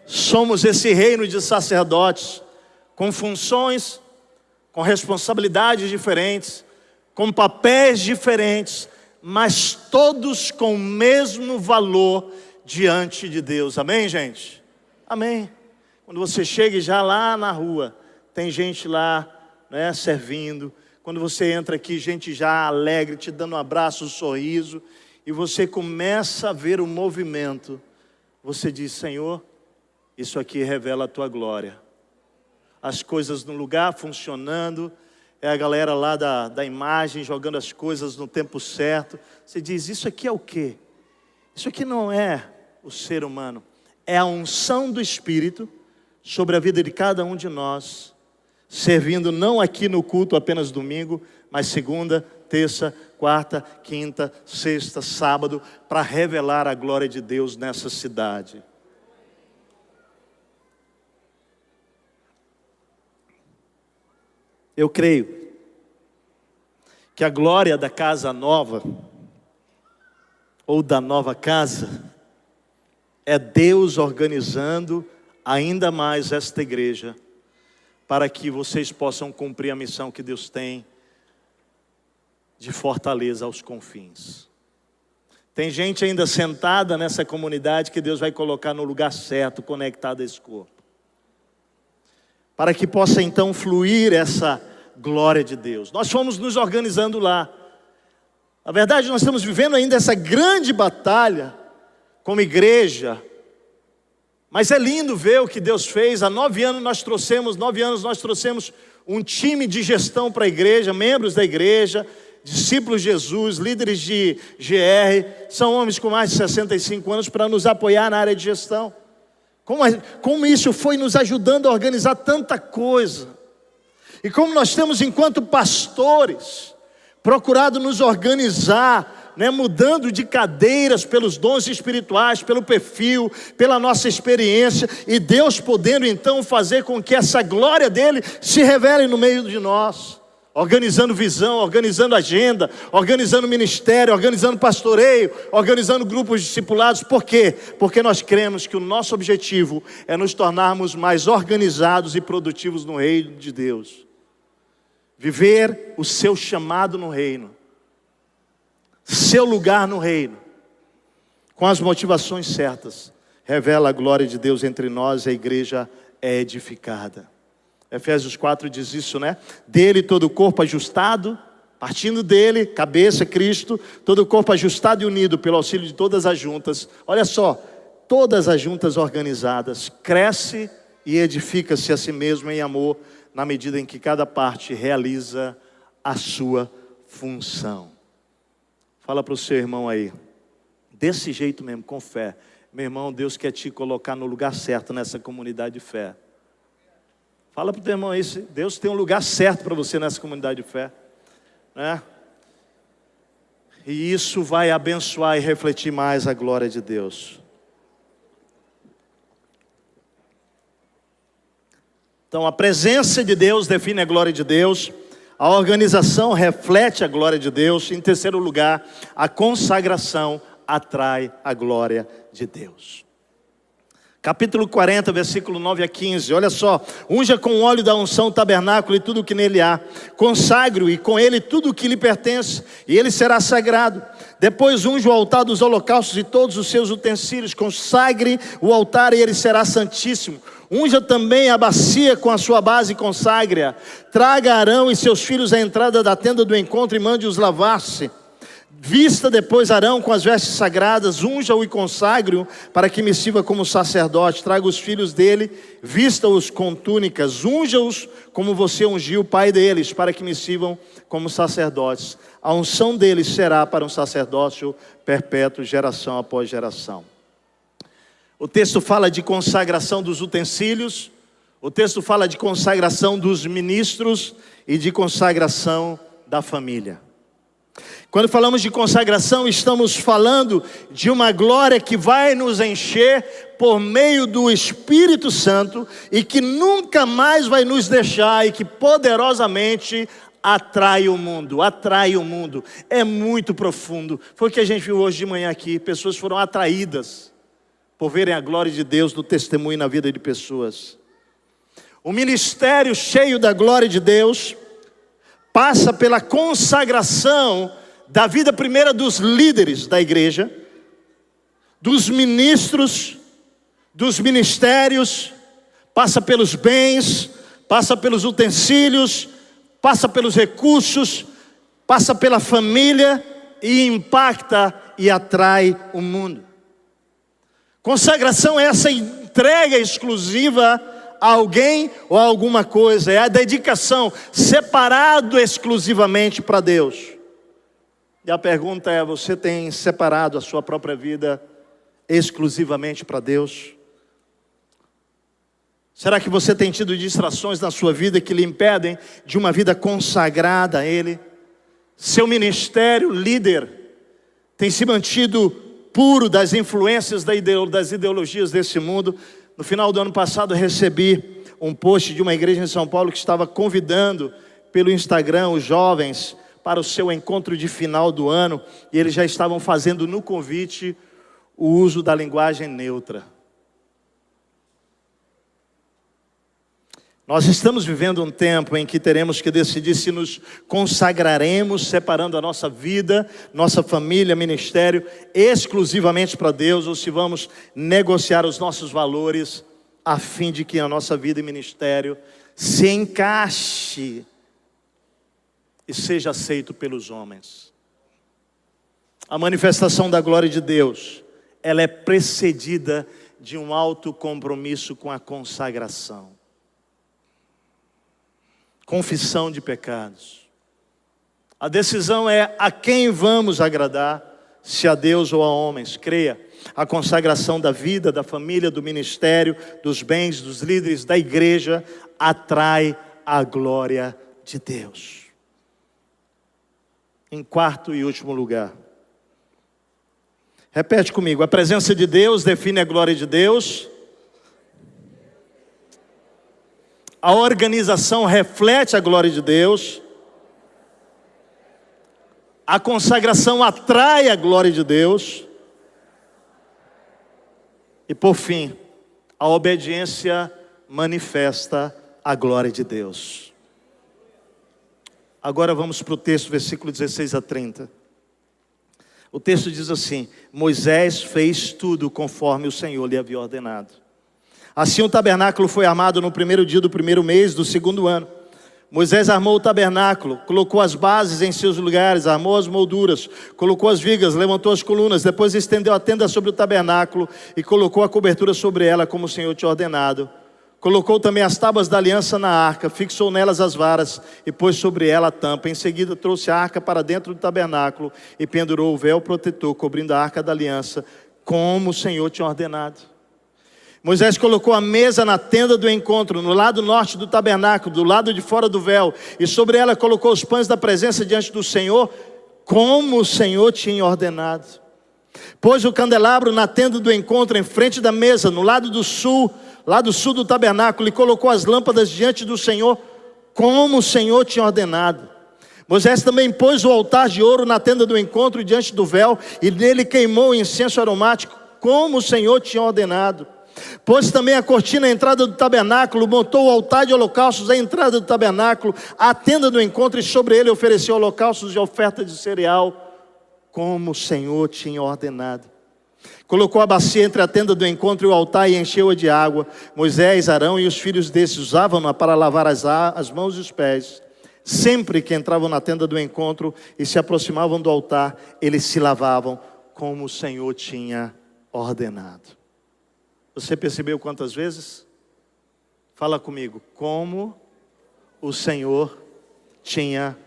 Somos esse reino de sacerdotes, com funções, com responsabilidades diferentes, com papéis diferentes, mas todos com o mesmo valor diante de Deus. Amém, gente? Amém. Quando você chega já lá na rua, tem gente lá, né, servindo. Quando você entra aqui, gente já alegre, te dando um abraço, um sorriso, e você começa a ver o movimento. você diz: Senhor, isso aqui revela a tua glória. As coisas no lugar funcionando, é a galera lá da imagem jogando as coisas no tempo certo. Você diz: isso aqui é o quê? Isso aqui não é o ser humano, é a unção do Espírito sobre a vida de cada um de nós, servindo não aqui no culto apenas domingo, mas segunda, terça, quarta, quinta, sexta, sábado, para revelar a glória de Deus nessa cidade. Eu creio que a glória da casa nova, ou da nova casa, é Deus organizando ainda mais esta igreja, para que vocês possam cumprir a missão que Deus tem de Fortaleza aos confins. Tem gente ainda sentada nessa comunidade que Deus vai colocar no lugar certo, conectada a esse corpo, para que possa então fluir essa glória de Deus. Nós fomos nos organizando lá. Na verdade, nós estamos vivendo ainda essa grande batalha como igreja. Mas é lindo ver o que Deus fez. Há 9 anos nós trouxemos um time de gestão para a igreja, membros da igreja, discípulos de Jesus, líderes de GR. São homens com mais de 65 anos para nos apoiar na área de gestão. Como isso foi nos ajudando a organizar tanta coisa. E como nós temos, enquanto pastores, procurado nos organizar, mudando de cadeiras pelos dons espirituais, pelo perfil, pela nossa experiência, e Deus podendo então fazer com que essa glória dele se revele no meio de nós, organizando visão, organizando agenda, organizando ministério, organizando pastoreio, organizando grupos discipulados. Por quê? Porque nós cremos que o nosso objetivo é nos tornarmos mais organizados e produtivos no reino de Deus. Viver o seu chamado no reino, seu lugar no reino, com as motivações certas, revela a glória de Deus entre nós, e a igreja é edificada. Efésios 4 diz isso, Dele todo o corpo ajustado, partindo dele, cabeça, Cristo, todo o corpo ajustado e unido pelo auxílio de todas as juntas. Olha só, todas as juntas organizadas, cresce e edifica-se a si mesmo em amor, na medida em que cada parte realiza a sua função. Fala para o seu irmão aí, desse jeito mesmo, com fé. Meu irmão, Deus quer te colocar no lugar certo nessa comunidade de fé. Fala para o teu irmão aí, Deus tem um lugar certo para você nessa comunidade de fé. E isso vai abençoar e refletir mais a glória de Deus. Então a presença de Deus define a glória de Deus. A organização reflete a glória de Deus. Em terceiro lugar, a consagração atrai a glória de Deus. Capítulo 40, versículo 9 a 15. Olha só: unja com o óleo da unção o tabernáculo e tudo o que nele há. Consagre-o e com ele tudo o que lhe pertence, e ele será sagrado. Depois unja o altar dos holocaustos e todos os seus utensílios. Consagre o altar e ele será santíssimo. Unja também a bacia com a sua base e consagre-a. Traga Arão e seus filhos à entrada da tenda do encontro e mande-os lavar-se. Vista depois Arão com as vestes sagradas, unja-o e consagre-o para que me sirva como sacerdote. Traga os filhos dele, vista-os com túnicas, unja-os como você ungiu o pai deles, para que me sirvam como sacerdotes. A unção deles será para um sacerdócio perpétuo, geração após geração. O texto fala de consagração dos utensílios, o texto fala de consagração dos ministros e de consagração da família. Quando falamos de consagração, estamos falando de uma glória que vai nos encher por meio do Espírito Santo e que nunca mais vai nos deixar, e que poderosamente atrai o mundo. É muito profundo. Foi o que a gente viu hoje de manhã aqui. Pessoas foram atraídas por verem a glória de Deus no testemunho na vida de pessoas. O ministério cheio da glória de Deus passa pela consagração da vida primeira dos líderes da igreja, dos ministros, dos ministérios, passa pelos bens, passa pelos utensílios, passa pelos recursos, passa pela família e impacta e atrai o mundo. Consagração é essa entrega exclusiva a alguém ou a alguma coisa. É a dedicação, separado exclusivamente para Deus. E a pergunta é: você tem separado a sua própria vida exclusivamente para Deus? Será que você tem tido distrações na sua vida que lhe impedem de uma vida consagrada a Ele? Seu ministério, líder, tem se mantido puro das influências das ideologias desse mundo? No final do ano passado recebi um post de uma igreja em São Paulo que estava convidando pelo Instagram os jovens para o seu encontro de final do ano, e eles já estavam fazendo no convite o uso da linguagem neutra. Nós estamos vivendo um tempo em que teremos que decidir se nos consagraremos, separando a nossa vida, nossa família, ministério, exclusivamente para Deus, ou se vamos negociar os nossos valores, a fim de que a nossa vida e ministério se encaixe e seja aceito pelos homens. A manifestação da glória de Deus, ela é precedida de um alto compromisso com a consagração. Confissão de pecados. A decisão é a quem vamos agradar, se a Deus ou a homens. Creia, a consagração da vida, da família, do ministério, dos bens, dos líderes, da igreja, atrai a glória de Deus. Em quarto e último lugar, repete comigo: a presença de Deus define a glória de Deus. A organização reflete a glória de Deus. A consagração atrai a glória de Deus. E por fim, a obediência manifesta a glória de Deus. Agora vamos para o texto, versículo 16 a 30. O texto diz assim: Moisés fez tudo conforme o Senhor lhe havia ordenado. Assim o tabernáculo foi armado no primeiro dia do primeiro mês do segundo ano. Moisés armou o tabernáculo, colocou as bases em seus lugares, armou as molduras, colocou as vigas, levantou as colunas, depois estendeu a tenda sobre o tabernáculo e colocou a cobertura sobre ela, como o Senhor tinha ordenado. Colocou também as tábuas da aliança na arca, fixou nelas as varas e pôs sobre ela a tampa. Em seguida trouxe a arca para dentro do tabernáculo e pendurou o véu protetor, cobrindo a arca da aliança, como o Senhor tinha ordenado. Moisés colocou a mesa na tenda do encontro, no lado norte do tabernáculo, do lado de fora do véu, e sobre ela colocou os pães da presença diante do Senhor, como o Senhor tinha ordenado. Pôs o candelabro na tenda do encontro, em frente da mesa, no lado sul do tabernáculo, e colocou as lâmpadas diante do Senhor, como o Senhor tinha ordenado. Moisés também pôs o altar de ouro na tenda do encontro, diante do véu, e nele queimou o incenso aromático, como o Senhor tinha ordenado. Pôs também a cortina à entrada do tabernáculo, montou o altar de holocaustos à entrada do tabernáculo, a tenda do encontro, e sobre ele ofereceu holocaustos e oferta de cereal, como o Senhor tinha ordenado. Colocou a bacia entre a tenda do encontro e o altar e encheu-a de água. Moisés, Arão e os filhos desses usavam-na para lavar as mãos e os pés. Sempre que entravam na tenda do encontro e se aproximavam do altar, eles se lavavam, como o Senhor tinha ordenado. Você percebeu quantas vezes? Fala comigo. Como o Senhor tinha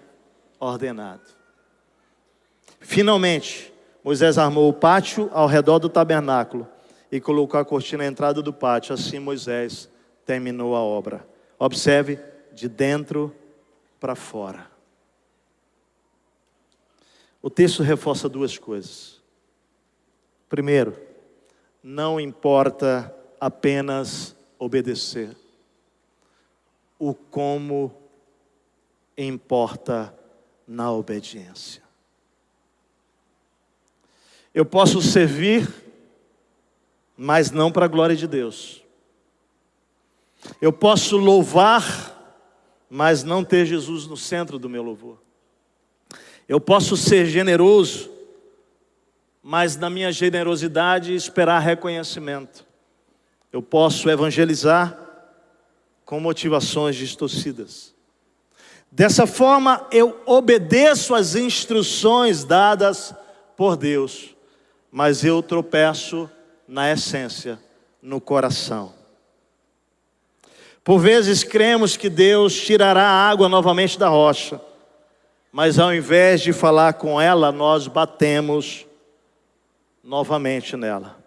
ordenado. Finalmente, Moisés armou o pátio ao redor do tabernáculo e colocou a cortina à entrada do pátio. Assim Moisés terminou a obra. Observe, de dentro para fora. O texto reforça duas coisas. Primeiro, não importa apenas obedecer. O como importa na obediência. Eu posso servir, mas não para a glória de Deus. Eu posso louvar, mas não ter Jesus no centro do meu louvor. Eu posso ser generoso, mas na minha generosidade esperar reconhecimento. Eu posso evangelizar com motivações distorcidas. Dessa forma, eu obedeço às instruções dadas por Deus, mas eu tropeço na essência, no coração. Por vezes cremos que Deus tirará a água novamente da rocha, mas ao invés de falar com ela, nós batemos novamente nela.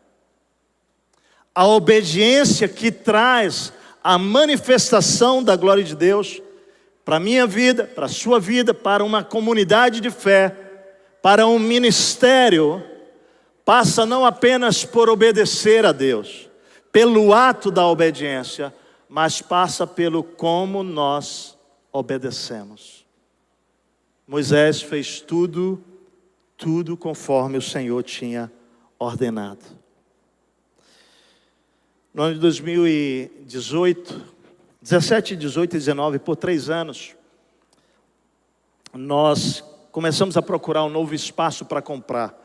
A obediência que traz a manifestação da glória de Deus para a minha vida, para a sua vida, para uma comunidade de fé, para um ministério, passa não apenas por obedecer a Deus, pelo ato da obediência, mas passa pelo como nós obedecemos. Moisés fez tudo conforme o Senhor tinha ordenado. No ano de 2018, 17, 18 e 19, por 3 anos, nós começamos a procurar um novo espaço para comprar.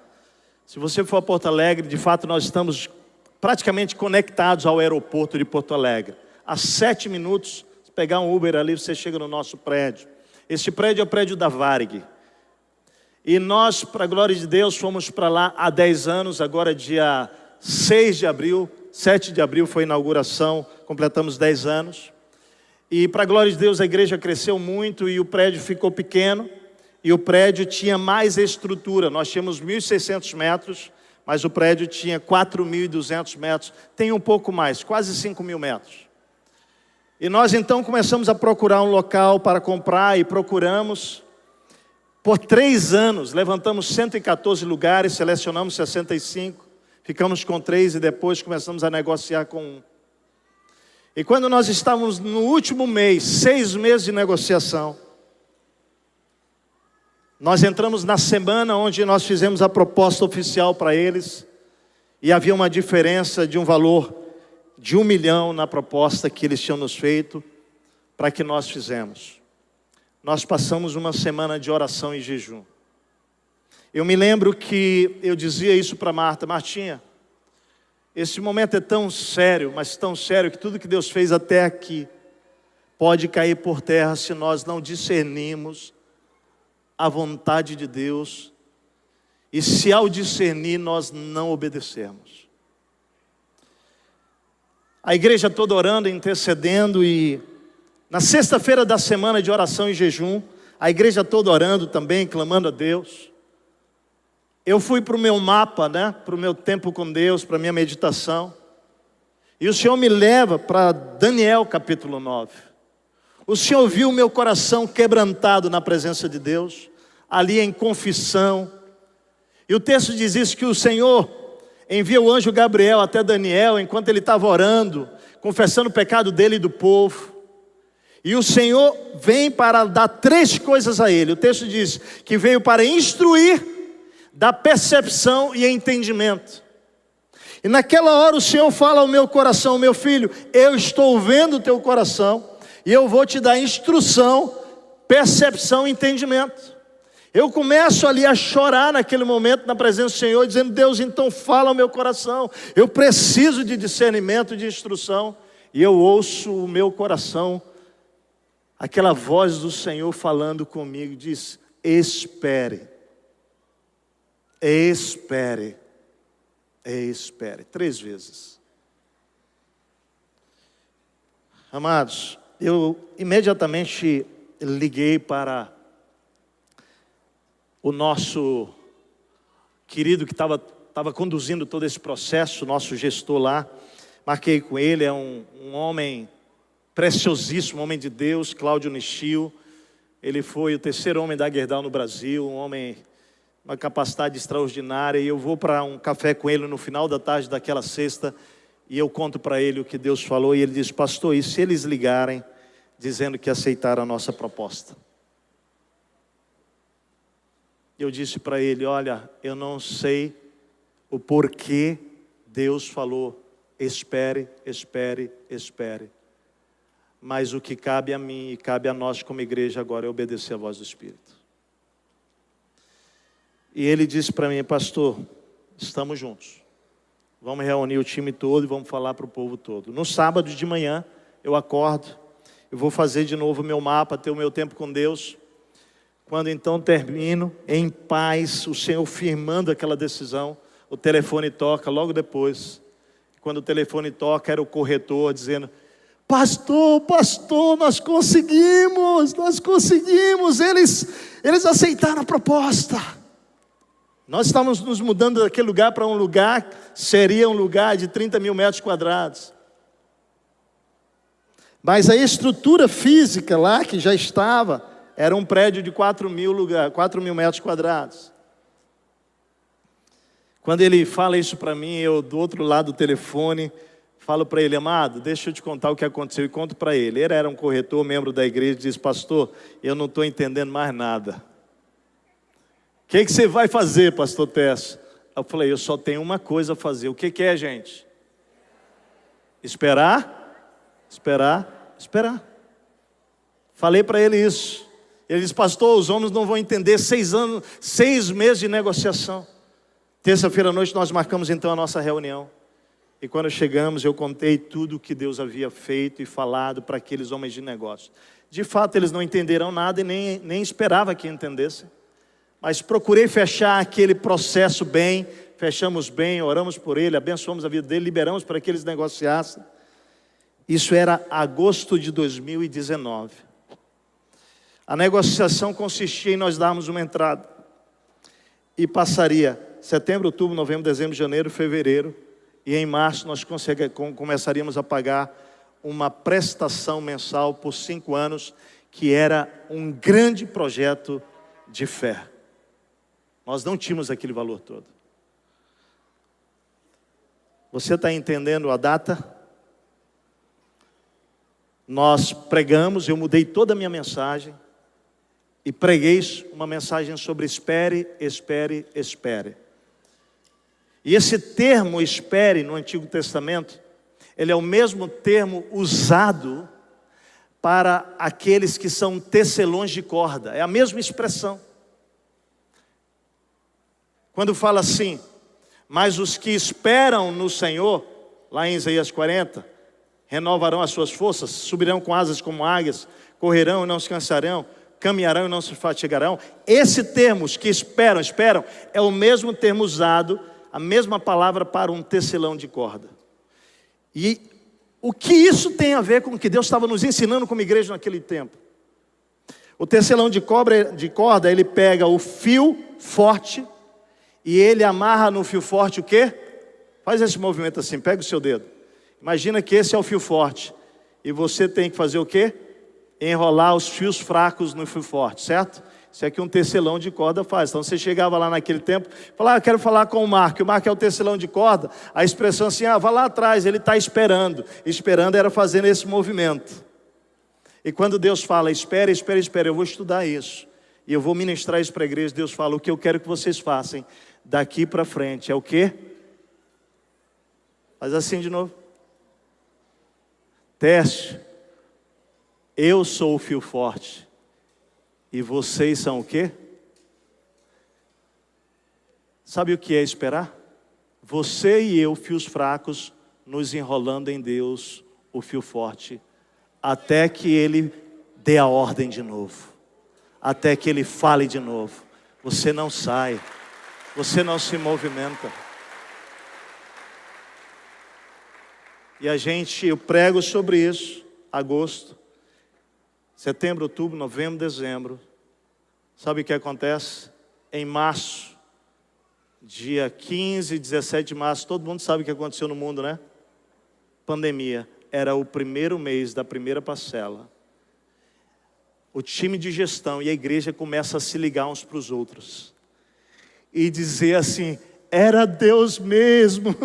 Se você for a Porto Alegre, de fato nós estamos praticamente conectados ao aeroporto de Porto Alegre. A 7 minutos, se pegar um Uber ali, você chega no nosso prédio. Esse prédio é o prédio da Varig. E nós, para a glória de Deus, fomos para lá há 10 anos, agora dia 6 de abril, 7 de abril foi a inauguração, completamos 10 anos. E para a glória de Deus, a igreja cresceu muito e o prédio ficou pequeno. E o prédio tinha mais estrutura, nós tínhamos 1.600 metros, mas o prédio tinha 4.200 metros, tem um pouco mais, quase 5.000 metros. E nós então começamos a procurar um local para comprar e procuramos. Por 3 anos, levantamos 114 lugares, selecionamos 65, ficamos com 3 e depois começamos a negociar com 1. E quando nós estávamos no último mês, 6 meses de negociação, nós entramos na semana onde nós fizemos a proposta oficial para eles, e havia uma diferença de um valor de 1 milhão na proposta que eles tinham nos feito, para que nós fizemos. Nós passamos uma semana de oração e jejum. Eu me lembro que eu dizia isso para Marta: Martinha, esse momento é tão sério, mas tão sério, que tudo que Deus fez até aqui pode cair por terra se nós não discernirmos a vontade de Deus, e se ao discernir nós não obedecermos. A igreja toda orando, intercedendo, e na sexta-feira da semana de oração e jejum, a igreja toda orando também, clamando a Deus. Eu fui para o meu mapa, para o meu tempo com Deus, para a minha meditação, e o Senhor me leva para Daniel capítulo 9. O Senhor viu o meu coração quebrantado na presença de Deus, ali em confissão, e o texto diz isso, que o Senhor envia o anjo Gabriel até Daniel, enquanto ele estava orando, confessando o pecado dele e do povo. E o Senhor vem para dar 3 coisas a ele. O texto diz que veio para instruir, dar percepção e entendimento. E naquela hora o Senhor fala ao meu coração: meu filho, eu estou vendo o teu coração, e eu vou te dar instrução, percepção e entendimento. Eu começo ali a chorar naquele momento na presença do Senhor, dizendo: Deus, então fala ao meu coração, eu preciso de discernimento, de instrução. E eu ouço o meu coração, aquela voz do Senhor falando comigo, diz: espere, espere, espere, 3 vezes. Amados, eu imediatamente liguei para o nosso querido que estava conduzindo todo esse processo, nosso gestor lá. Marquei com ele, é um homem preciosíssimo, um homem de Deus, Cláudio Nishio. Ele foi o 3º homem da Gerdau no Brasil, um homem, uma capacidade extraordinária. E eu vou para um café com ele no final da tarde daquela sexta, e eu conto para ele o que Deus falou, e ele diz: pastor, e se eles ligarem dizendo que aceitaram a nossa proposta? Eu disse para ele: olha, eu não sei o porquê Deus falou, espere, espere, espere. Mas o que cabe a mim e cabe a nós como igreja agora é obedecer a voz do Espírito. E ele disse para mim: pastor, estamos juntos. Vamos reunir o time todo e vamos falar para o povo todo. No sábado de manhã, eu acordo, eu vou fazer de novo o meu mapa, ter o meu tempo com Deus. Quando então termino, em paz, o Senhor firmando aquela decisão, o telefone toca logo depois. quando o telefone toca, era o corretor dizendo: pastor, nós conseguimos, eles aceitaram a proposta. Nós estávamos nos mudando daquele lugar para um lugar, seria um lugar de 30 mil metros quadrados. Mas a estrutura física lá, que já estava, era um prédio de 4 mil metros quadrados. Quando ele fala isso para mim, eu do outro lado do telefone, falo para ele: amado, deixa eu te contar o que aconteceu. E conto para ele. Ele era um corretor, membro da igreja, e disse: pastor, eu não estou entendendo mais nada. O que você vai fazer, pastor Tércio? Eu falei: eu só tenho uma coisa a fazer. O que é, gente? Esperar. Falei para ele isso. Ele disse: pastor, os homens não vão entender. 6 meses de negociação. Terça-feira à noite nós marcamos então a nossa reunião. E quando chegamos, eu contei tudo o que Deus havia feito e falado para aqueles homens de negócio. De fato, eles não entenderam nada e nem esperava que entendessem. Mas procurei fechar aquele processo bem, fechamos bem, oramos por ele, abençoamos a vida dele, liberamos para que eles negociassem. Isso era agosto de 2019. A negociação consistia em nós darmos uma entrada. E passaria setembro, outubro, novembro, dezembro, janeiro, fevereiro. E em março nós começaríamos a pagar uma prestação mensal por 5 anos, que era um grande projeto de fé. Nós não tínhamos aquele valor todo. Você está entendendo a data? Nós pregamos, eu mudei toda a minha mensagem e preguei uma mensagem sobre espere. E esse termo espere no Antigo Testamento, ele é o mesmo termo usado para aqueles que são tecelões de corda, é a mesma expressão. Quando fala assim: mas os que esperam no Senhor, lá em Isaías 40, renovarão as suas forças, subirão com asas como águias, correrão e não se cansarão, caminharão e não se fatigarão. Esse termo, os que esperam, é o mesmo termo usado, a mesma palavra para um tecelão de corda. E o que isso tem a ver com o que Deus estava nos ensinando como igreja naquele tempo? O tecelão de corda, ele pega o fio forte e ele amarra no fio forte o quê? Faz esse movimento assim, pega o seu dedo. Imagina que esse é o fio forte. E você tem que fazer o quê? Enrolar os fios fracos no fio forte, certo? Isso é que um tecelão de corda faz. Então você chegava lá naquele tempo, falava: eu quero falar com o Marco. O Marco é o tecelão de corda. A expressão assim: vá lá atrás, ele está esperando. Esperando era fazendo esse movimento. E quando Deus fala: espere, eu vou estudar isso. E eu vou ministrar isso para a igreja. Deus fala: o que eu quero que vocês façam daqui para frente é o quê? Faz assim de novo. Teste. Eu sou o fio forte. E vocês são o quê? Sabe o que é esperar? Você e eu, fios fracos, nos enrolando em Deus, o fio forte, até que Ele dê a ordem de novo. Até que Ele fale de novo. Você não sai. Você não se movimenta. E eu prego sobre isso, agosto, setembro, outubro, novembro, dezembro. Sabe o que acontece? Em março, dia 15, 17 de março, todo mundo sabe o que aconteceu no mundo, né? Pandemia. Era o primeiro mês da primeira parcela. O time de gestão e a igreja começa a se ligar uns para os outros. E dizer assim: era Deus mesmo,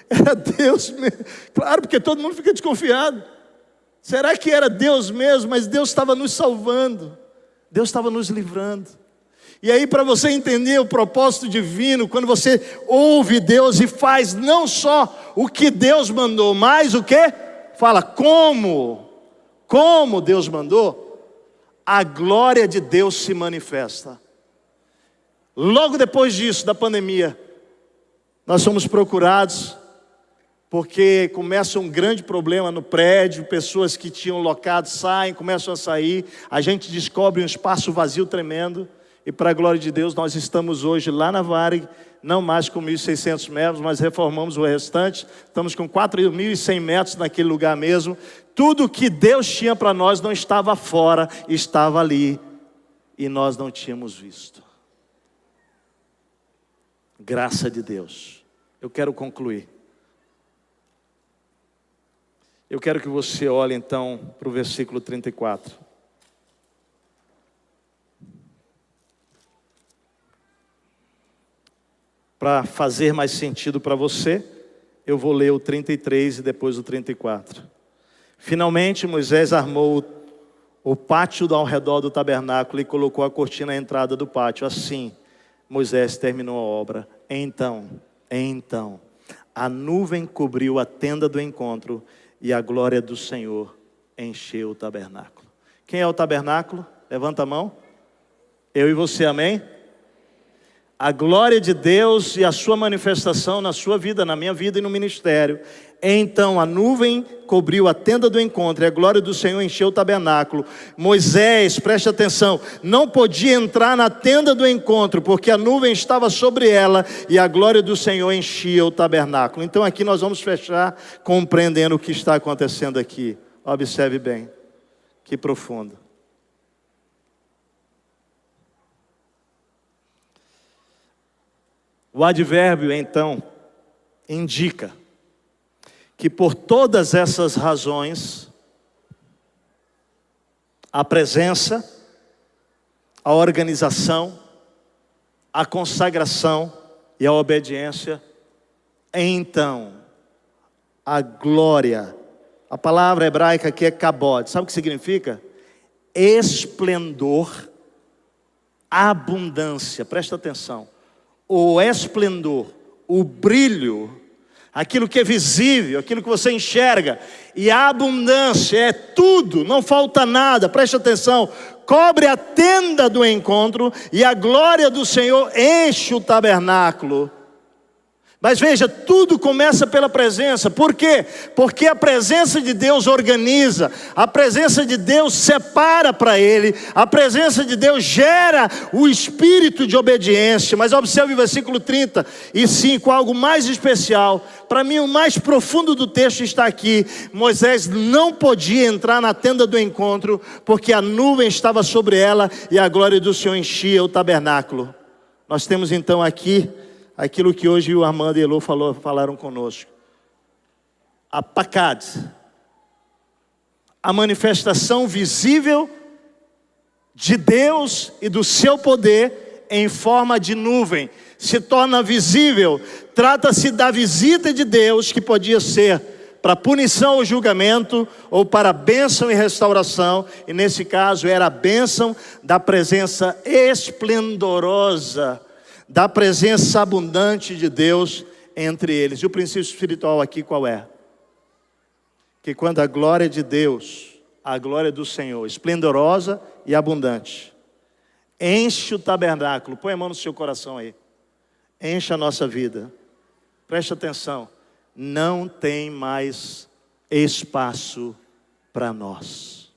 era Deus mesmo. Claro, porque todo mundo fica desconfiado. Será que era Deus mesmo? Mas Deus estava nos salvando, Deus estava nos livrando. E aí, para você entender o propósito divino, quando você ouve Deus e faz não só o que Deus mandou, mas o que? Fala como Deus mandou, a glória de Deus se manifesta. Logo depois disso, da pandemia, nós somos procurados, porque começa um grande problema no prédio, pessoas que tinham locado saem, começam a sair, a gente descobre um espaço vazio tremendo, E para a glória de Deus, nós estamos hoje lá na Varig, não mais com 1.600 metros, mas reformamos o restante. Estamos com 4.100 metros naquele lugar mesmo. Tudo que Deus tinha para nós não estava fora, estava ali. E nós não tínhamos visto. Graça de Deus. Eu quero concluir. Eu quero que você olhe então para o versículo 34. Para fazer mais sentido para você, eu vou ler o 33 e depois o 34. Finalmente Moisés armou o pátio ao redor do tabernáculo e colocou a cortina à entrada do pátio. Assim, Moisés terminou a obra. Então, a nuvem cobriu a tenda do encontro e a glória do Senhor encheu o tabernáculo. Quem é o tabernáculo? Levanta a mão. Eu e você, amém? A glória de Deus e a sua manifestação na sua vida, na minha vida e no ministério. Então a nuvem cobriu a tenda do encontro e a glória do Senhor encheu o tabernáculo. Moisés, preste atenção, não podia entrar na tenda do encontro, porque a nuvem estava sobre ela e a glória do Senhor enchia o tabernáculo. Então aqui nós vamos fechar compreendendo o que está acontecendo aqui. Observe bem, que profundo. O advérbio, então, indica que por todas essas razões, a presença, a organização, a consagração e a obediência, então, a glória, a palavra hebraica aqui é kabod, sabe o que significa? Esplendor, abundância, presta atenção. O esplendor, o brilho, aquilo que é visível, aquilo que você enxerga, e a abundância é tudo, não falta nada, preste atenção, cobre a tenda do encontro e a glória do Senhor enche o tabernáculo. Mas veja, tudo começa pela presença. Por quê? Porque a presença de Deus organiza, a presença de Deus separa para Ele, a presença de Deus gera o espírito de obediência. Mas observe o versículo 35, algo mais especial. Para mim o mais profundo do texto está aqui. Moisés não podia entrar na tenda do encontro, porque a nuvem estava sobre ela e a glória do Senhor enchia o tabernáculo. Nós temos então aqui aquilo que hoje o Armando e Elô falaram conosco. A pakad, a manifestação visível de Deus e do seu poder em forma de nuvem. Se torna visível, trata-se da visita de Deus, que podia ser para punição ou julgamento, ou para bênção e restauração. E nesse caso era a bênção da presença esplendorosa, da presença abundante de Deus entre eles. E o princípio espiritual aqui qual é? Que quando a glória de Deus, a glória do Senhor, esplendorosa e abundante, enche o tabernáculo, põe a mão no seu coração aí, enche a nossa vida, preste atenção, não tem mais espaço para nós.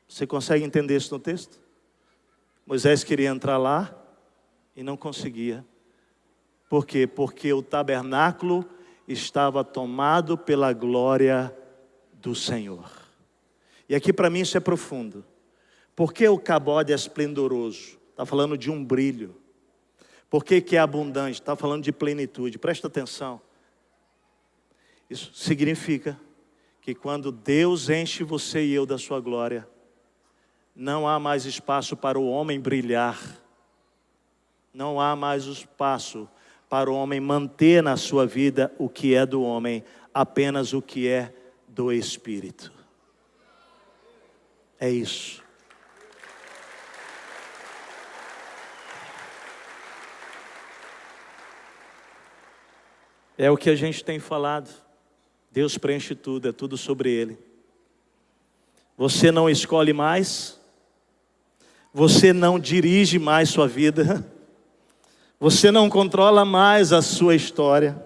Você consegue entender isso no texto? Moisés queria entrar lá e não conseguia. Por quê? Porque o tabernáculo estava tomado pela glória do Senhor. E aqui para mim isso é profundo. Por que o kabod é esplendoroso? Está falando de um brilho. Por que é abundante? Está falando de plenitude. Presta atenção. Isso significa que quando Deus enche você e eu da sua glória, não há mais espaço para o homem brilhar. Não há mais espaço para o homem manter na sua vida o que é do homem, apenas o que é do Espírito. É isso. É o que a gente tem falado. Deus preenche tudo, é tudo sobre Ele. Você não escolhe mais. Você não dirige mais sua vida. Você não controla mais a sua história.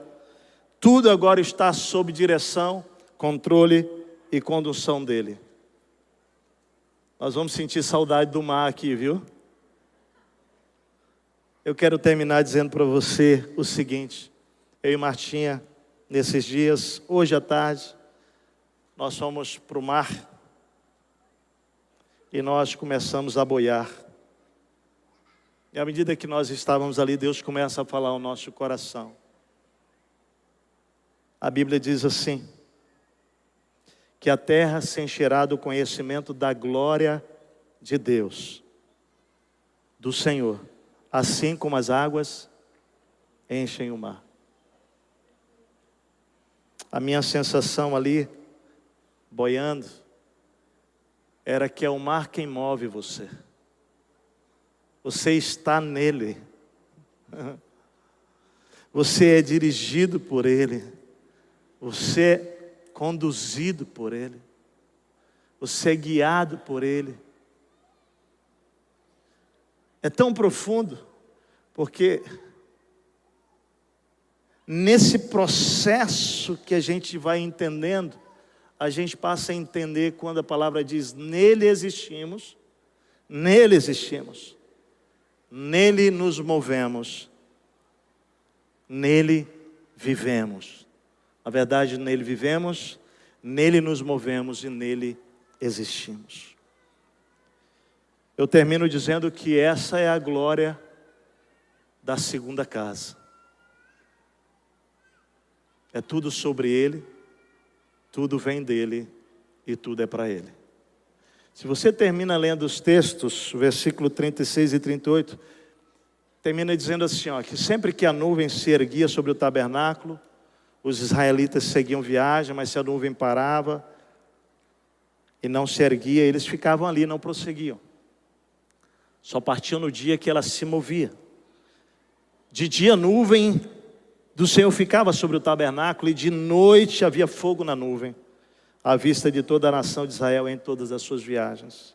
Tudo agora está sob direção, controle e condução dele. Nós vamos sentir saudade do mar aqui, viu? Eu quero terminar dizendo para você o seguinte. Eu e Martinha, nesses dias, hoje à tarde, nós fomos para o mar e nós começamos a boiar. E à medida que nós estávamos ali, Deus começa a falar ao nosso coração. A Bíblia diz assim, que a terra se encherá do conhecimento da glória de Deus, do Senhor, assim como as águas enchem o mar. A minha sensação ali, boiando, era que é o mar quem move você. Você está nele. Você é dirigido por ele. Você é conduzido por ele. Você é guiado por ele. É tão profundo, porque nesse processo que a gente vai entendendo, a gente passa a entender quando a palavra diz, nele existimos, nele nos movemos, nele vivemos. Na verdade, nele vivemos, nele nos movemos e nele existimos. Eu termino dizendo que essa é a glória da segunda casa. É tudo sobre ele, tudo vem dele e tudo é para ele. Se você termina lendo os textos, versículo 36 e 38, termina dizendo assim, ó, que sempre que a nuvem se erguia sobre o tabernáculo, os israelitas seguiam viagem, mas se a nuvem parava e não se erguia, eles ficavam ali, não prosseguiam. Só partiam no dia que ela se movia. De dia a nuvem do Senhor ficava sobre o tabernáculo e de noite havia fogo na nuvem, à vista de toda a nação de Israel em todas as suas viagens.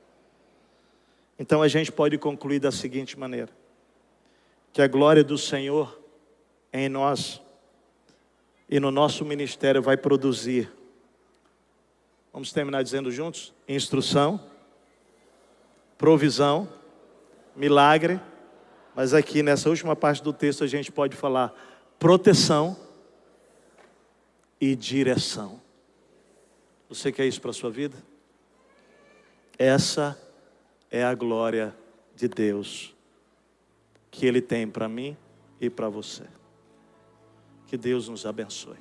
Então a gente pode concluir da seguinte maneira, que a glória do Senhor em nós e no nosso ministério vai produzir, vamos terminar dizendo juntos, instrução, provisão, milagre, mas aqui nessa última parte do texto a gente pode falar proteção e direção. Você quer isso para a sua vida? Essa é a glória de Deus que Ele tem para mim e para você. Que Deus nos abençoe.